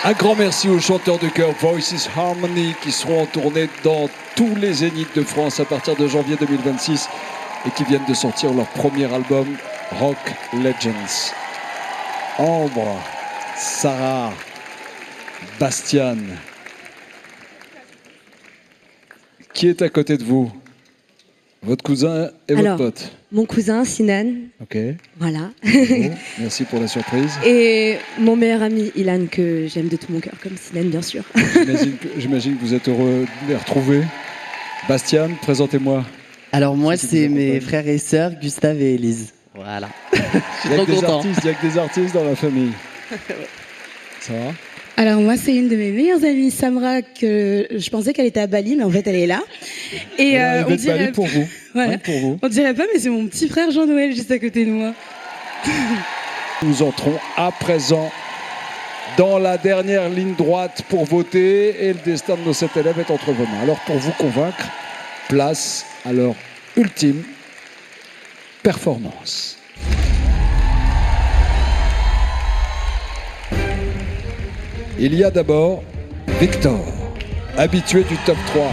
Un grand merci aux chanteurs de chœur Voices Harmony qui seront en tournée dans tous les zéniths de France à partir de janvier 2026 et qui viennent de sortir leur premier album Rock Legends. Ambre, Sarah, Bastian. Qui est à côté de vous? Votre cousin et Alors, votre pote? Mon cousin, Sinan. Ok. Voilà. Bravo. Merci pour la surprise. Et mon meilleur ami, Ilan, que j'aime de tout mon cœur, comme Sinan, bien sûr. J'imagine que vous êtes heureux de les retrouver. Bastien, présentez-moi. Alors moi, c'est mes frères et sœurs, Gustave et Élise. Voilà. Je suis trop content. Il y a que des artistes dans la famille. Ça va? Alors moi, c'est une de mes meilleures amies, Samra, que je pensais qu'elle était à Bali, mais en fait, elle est là. Et on dirait Bali pour vous. Voilà. Ouais, pour vous. On dirait pas, mais c'est mon petit frère Jean-Noël juste à côté de moi. Nous entrons à présent dans la dernière ligne droite pour voter et le destin de nos 7 élèves est entre vos mains. Alors pour vous convaincre, place à leur ultime performance. Il y a d'abord Victor, habitué du top 3.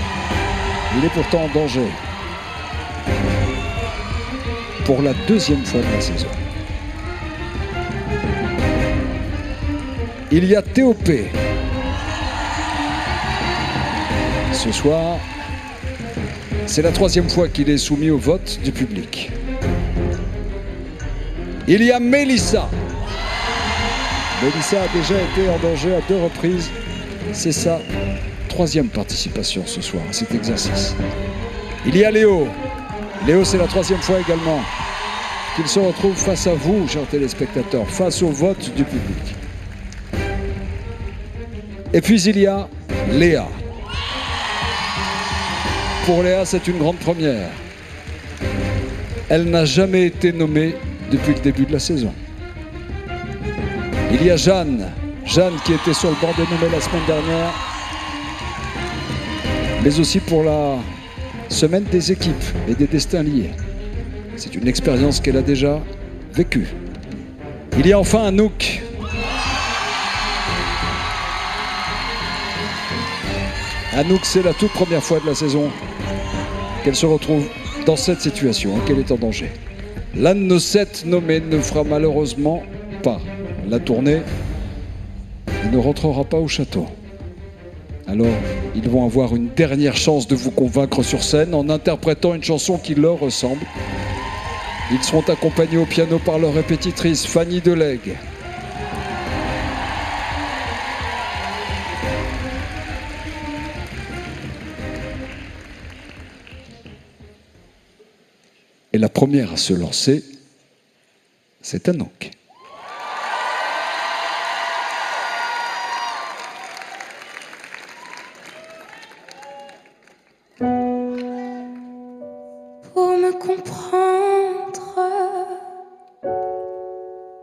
Il est pourtant en danger. Pour la deuxième fois de la saison. Il y a TOP. Ce soir, c'est la 3e fois qu'il est soumis au vote du public. Il y a Mélissa. Mélissa a déjà été en danger à 2 reprises. C'est sa 3e participation ce soir à cet exercice. Il y a Léo. Léo, c'est la 3e fois également qu'il se retrouve face à vous, chers téléspectateurs, face au vote du public. Et puis il y a Léa. Pour Léa, c'est une grande première. Elle n'a jamais été nommée depuis le début de la saison. Il y a Jeanne. Jeanne qui était sur le bord des nommés la semaine dernière. Mais aussi pour la semaine des équipes et des destins liés. C'est une expérience qu'elle a déjà vécue. Il y a enfin Anouk. Anouk, c'est la toute première fois de la saison qu'elle se retrouve dans cette situation, qu'elle est en danger. L'un de nos 7 nommés ne fera malheureusement pas la tournée. Il ne rentrera pas au château. Alors, ils vont avoir une dernière chance de vous convaincre sur scène en interprétant une chanson qui leur ressemble. Ils seront accompagnés au piano par leur répétitrice Fanny Delègue. Et la première à se lancer, c'est Anouk. Pour me comprendre,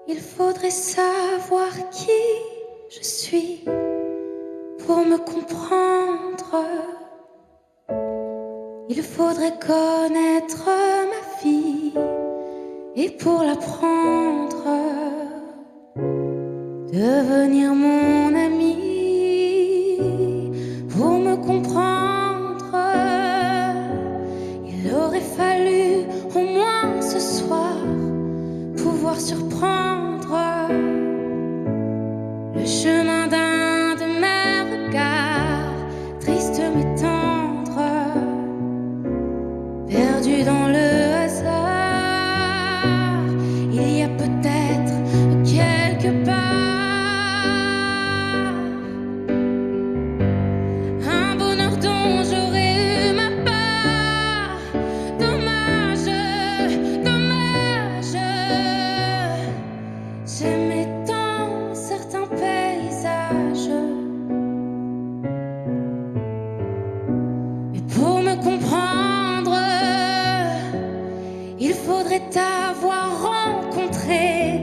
il faudrait savoir qui je suis. Pour me comprendre, il faudrait connaître ma vie. Et pour l'apprendre, devenir mon ami. Pour me comprendre, il aurait fallu au moins ce soir pouvoir surprendre le chemin d'un de mes regards, triste mais tendre, perdu dans le hasard. Il y a peut-être quelque part un bonheur dont j'aurais eu ma part. Dommage, dommage. J'aimais tant certains paysages. Mais pour me comprendre, il faudrait avoir rencontré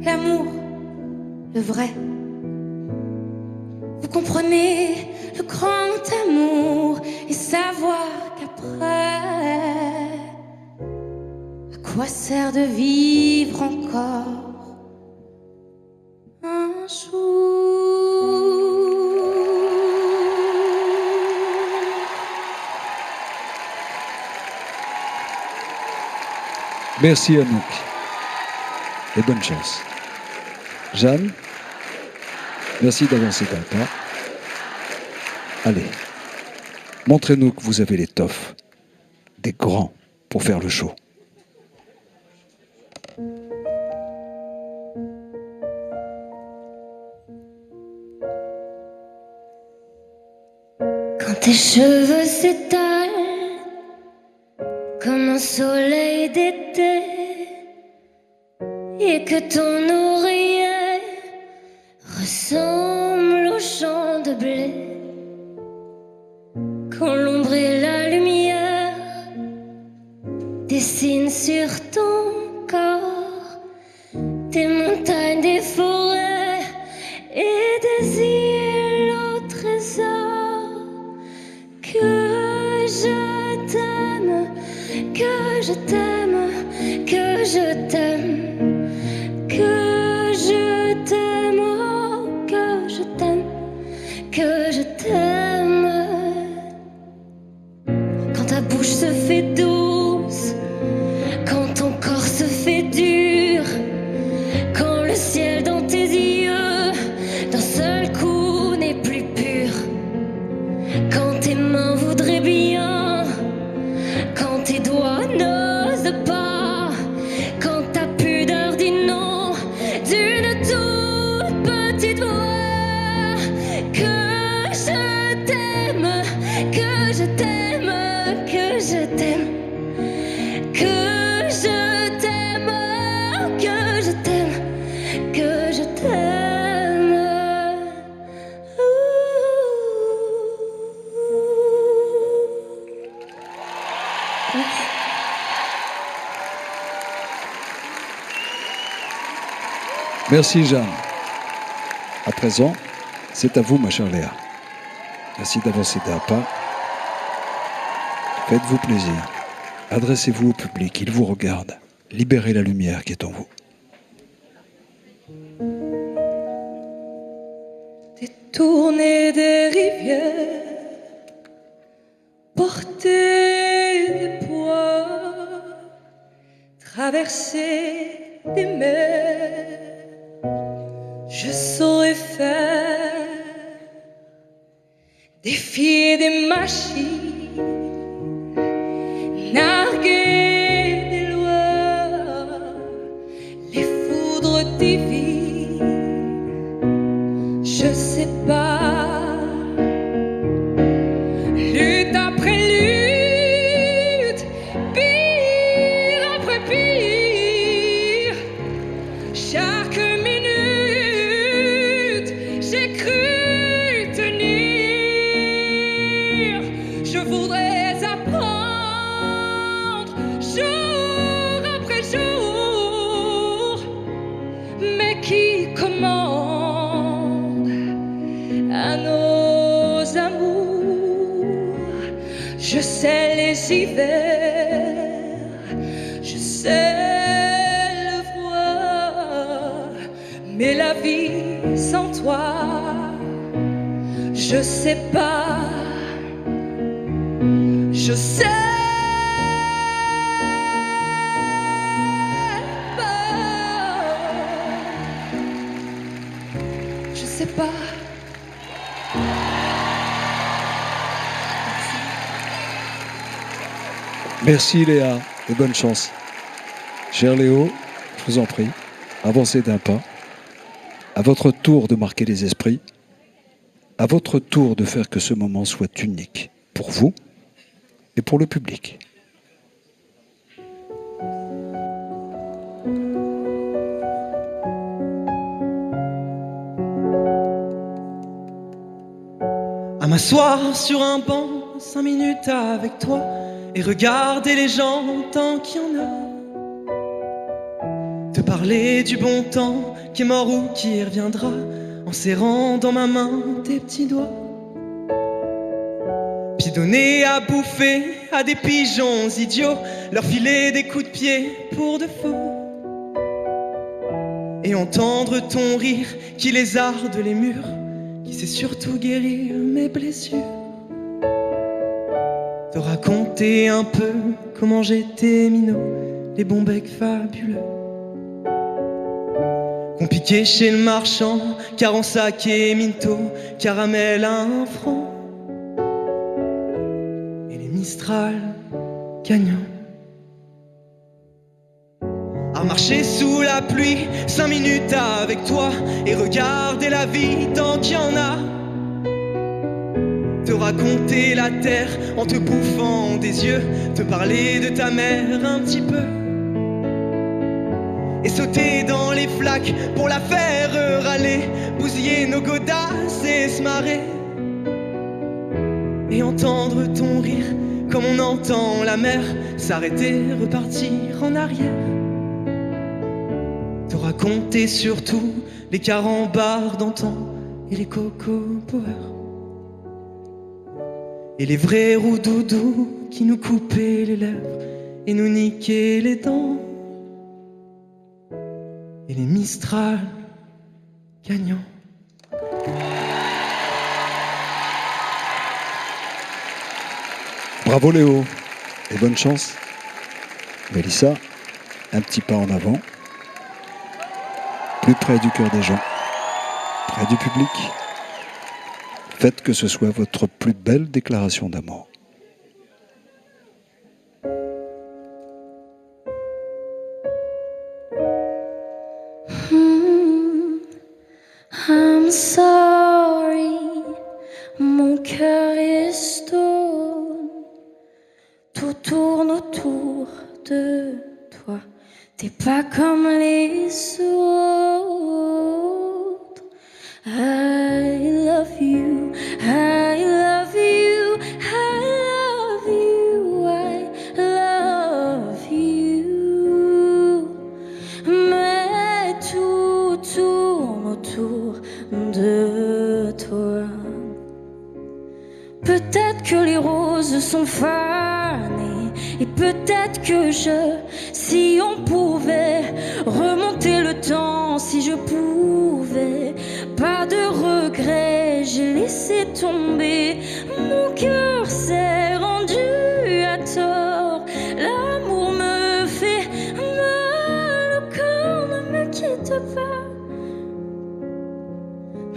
l'amour, le vrai. Vous comprenez, le grand amour, et savoir qu'après, à quoi sert de vivre encore un jour? Merci Anouk. Et bonne chance. Jeanne, merci d'avancer d'un pas. Allez, montrez-nous que vous avez l'étoffe des grands pour faire le show. Quand tes cheveux s'étalent comme un soleil d'été et que ton oreiller ressemble au champ de blé, quand l'ombre et la lumière dessinent sur ton corps des montagnes, des forêts et des îles au trésor, que je t'aime, que je t'aime, que je t'aime, que je t'aime, oh, que je t'aime, que je t'aime. Quand ta bouche se fait douce, quand ton corps se fait dur, quand le ciel Merci Jeanne. À présent, c'est à vous ma chère Léa. Merci d'avancer d'un pas. Faites-vous plaisir. Adressez-vous au public, il vous regarde. Libérez la lumière qui est en vous. Tourner des rivières, porter des poids, traverser des mers, je saurais faire, défier des machines, narguer des lois, les foudres divines. Je sais pas, lutte après lutte, pire après pire, chaque minute j'ai cru tenir. Je voudrais apprendre jour après jour, mais qui commande à nos amours? Je sais les hivers, je sais le froid, mais la vie sans toi, je sais pas, je sais pas, je sais pas. Merci Léa et bonne chance. Cher Léo, je vous en prie, avancez d'un pas. À votre tour de marquer les esprits. À votre tour de faire que ce moment soit unique pour vous et pour le public. À m'asseoir sur un banc, 5 minutes avec toi, et regarder les gens tant qu'il y en a. Te parler du bon temps qui est mort ou qui reviendra, en serrant dans ma main tes petits doigts. Puis donner à bouffer à des pigeons idiots, leur filer des coups de pied pour de faux. Et entendre ton rire qui lézarde les murs, qui sait surtout guérir mes blessures. Te raconter un peu comment j'étais minot, les bons becs fabuleux qu'on piquait chez le marchand, car en sac et minto, caramel à 1 franc, et les Mistral gagnants. À marcher sous la pluie, 5 minutes avec toi, et regarder la vie tant qu'il y en a. Te raconter la terre en te bouffant des yeux, te parler de ta mère un petit peu, et sauter dans les flaques pour la faire râler, bousiller nos godasses et se marrer, et entendre ton rire comme on entend la mer s'arrêter, repartir en arrière. Te raconter surtout les carambars d'antan et les coco power, et les vrais roues-doudous qui nous coupaient les lèvres et nous niquaient les dents, et les Mistral gagnants. Bravo Léo et bonne chance. Mélissa, un petit pas en avant, plus près du cœur des gens, près du public. Faites que ce soit votre plus belle déclaration d'amour. I'm sorry, mon cœur est stone. Tout tourne autour de toi. T'es pas comme les autres. I love you, I love you, I love you, I love you. Mais toute peut-être que les roses sont fanées, et peut-être que si on pouvait remonter le temps, si je pouvais, pas de regret, j'ai laissé tomber. Mon cœur s'est rendu à tort, l'amour me fait mal au corps. Ne me quitte pas,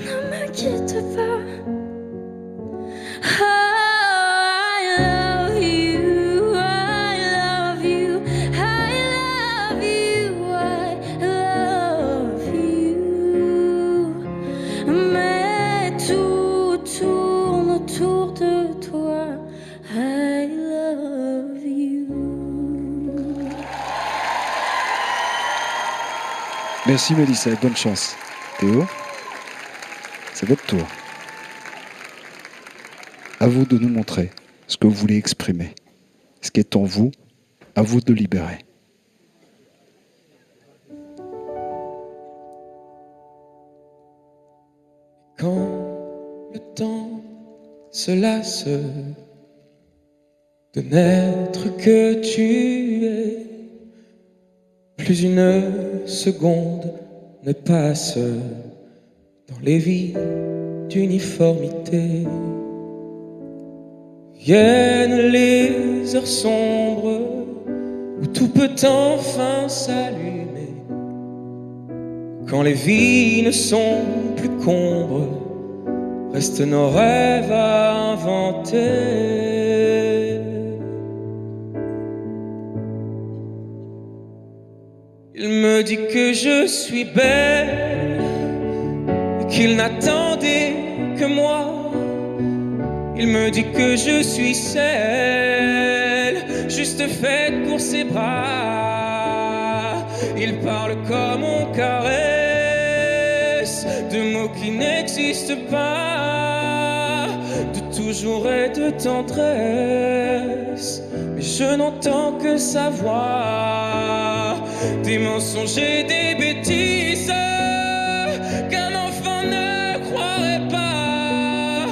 ne me quitte pas. I love you, I love you, I love you, I love you. Mais tout tourne autour de toi. I love you. Merci Mélissa et bonne chance. Théo, c'est votre tour. À vous de nous montrer ce que vous voulez exprimer, ce qui est en vous, à vous de libérer. Quand le temps se lasse de n'être que tu es, plus une seconde ne passe dans les vies d'uniformité. Viennent les heures sombres où tout peut enfin s'allumer. Quand les vies ne sont plus qu'ombres, restent nos rêves à inventer. Il me dit que je suis belle et qu'il n'attendait que moi. Il me dit que je suis celle, juste faite pour ses bras. Il parle comme on caresse, de mots qui n'existent pas, de toujours et de tendresse. Mais je n'entends que sa voix, des mensonges et des bêtises qu'un enfant ne croirait pas.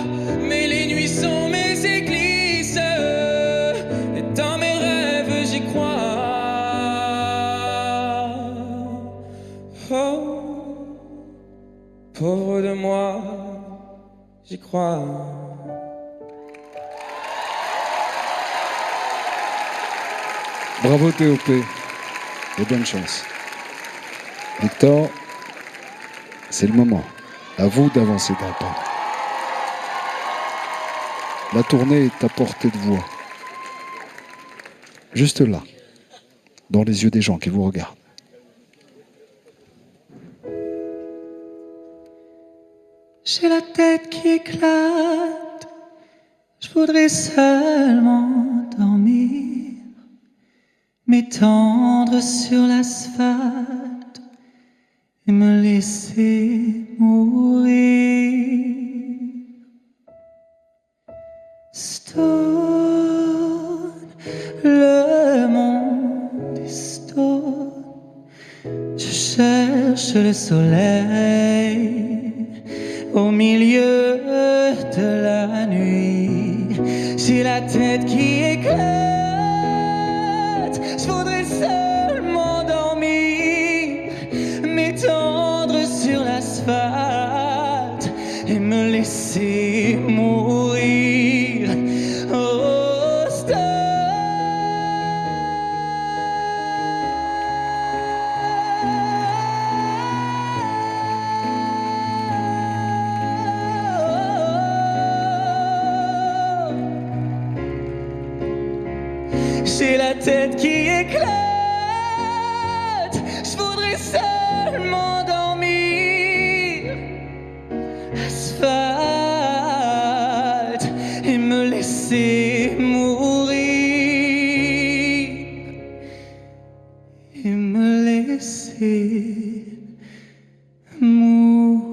Mais les nuits sont mes églises, et dans mes rêves j'y crois. Oh, pauvre de moi, j'y crois. Bravo TOP et bonne chance. Victor, c'est le moment. À vous d'avancer d'un pas. La tournée est à portée de voix. Juste là, dans les yeux des gens qui vous regardent. J'ai la tête qui éclate, je voudrais seulement dormir, m'étendre sur l'asphalte et me laisser mourir. Stone, le monde est stone, je cherche le soleil au milieu de la nuit. J'ai la tête qui éclate, je voudrais seulement dormir, m'étendre sur l'asphalte et me laisser mourir. Oh, stop. J'ai la tête qui éclate, je voudrais seulement dormir. Asphalte et me laisser mourir. Et me laisser mourir.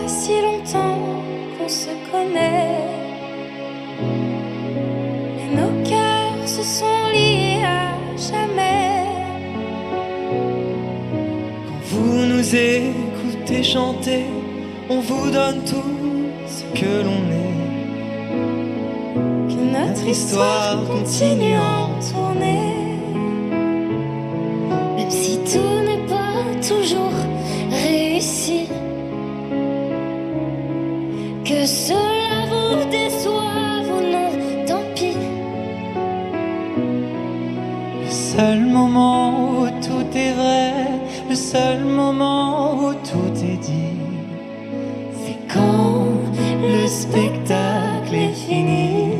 Si longtemps qu'on se connaît, vous écoutez chanter, on vous donne tout ce que l'on est. Que notre histoire continue à tourner. Même si tout n'est pas toujours réussi, que cela vous déçoive ou non, tant pis. Le seul moment où tout est vrai, le seul moment où tout est dit, c'est quand le spectacle est fini.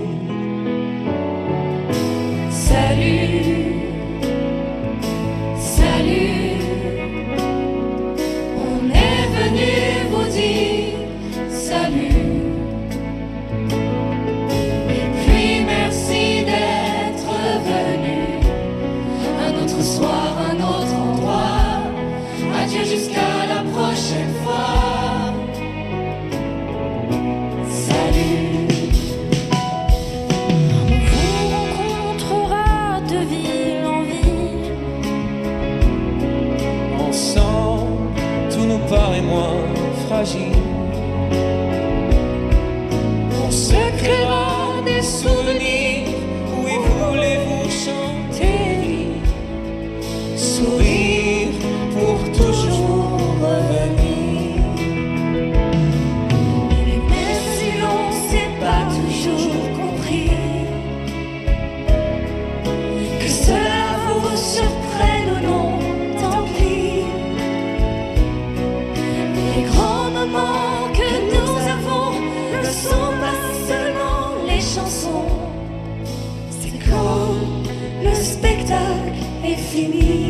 Salut, salut, on est venu vous dire salut. Et puis merci d'être venu. Un autre soir, un autre endroit. Adieu jusqu'à la prochaine fois. Salut. On vous rencontrera de ville en ville. ensemble, tout nous paraît moins fragile. On se créera des souvenirs. Oui, voulez-vous chanter, Sourire pour toujours revenir. Et même si l'on s'est pas toujours compris, que cela vous surprenne ou non, tant pis. Les grands moments que nous avons ne sont pas seulement les chansons. C'est quand le spectacle est fini.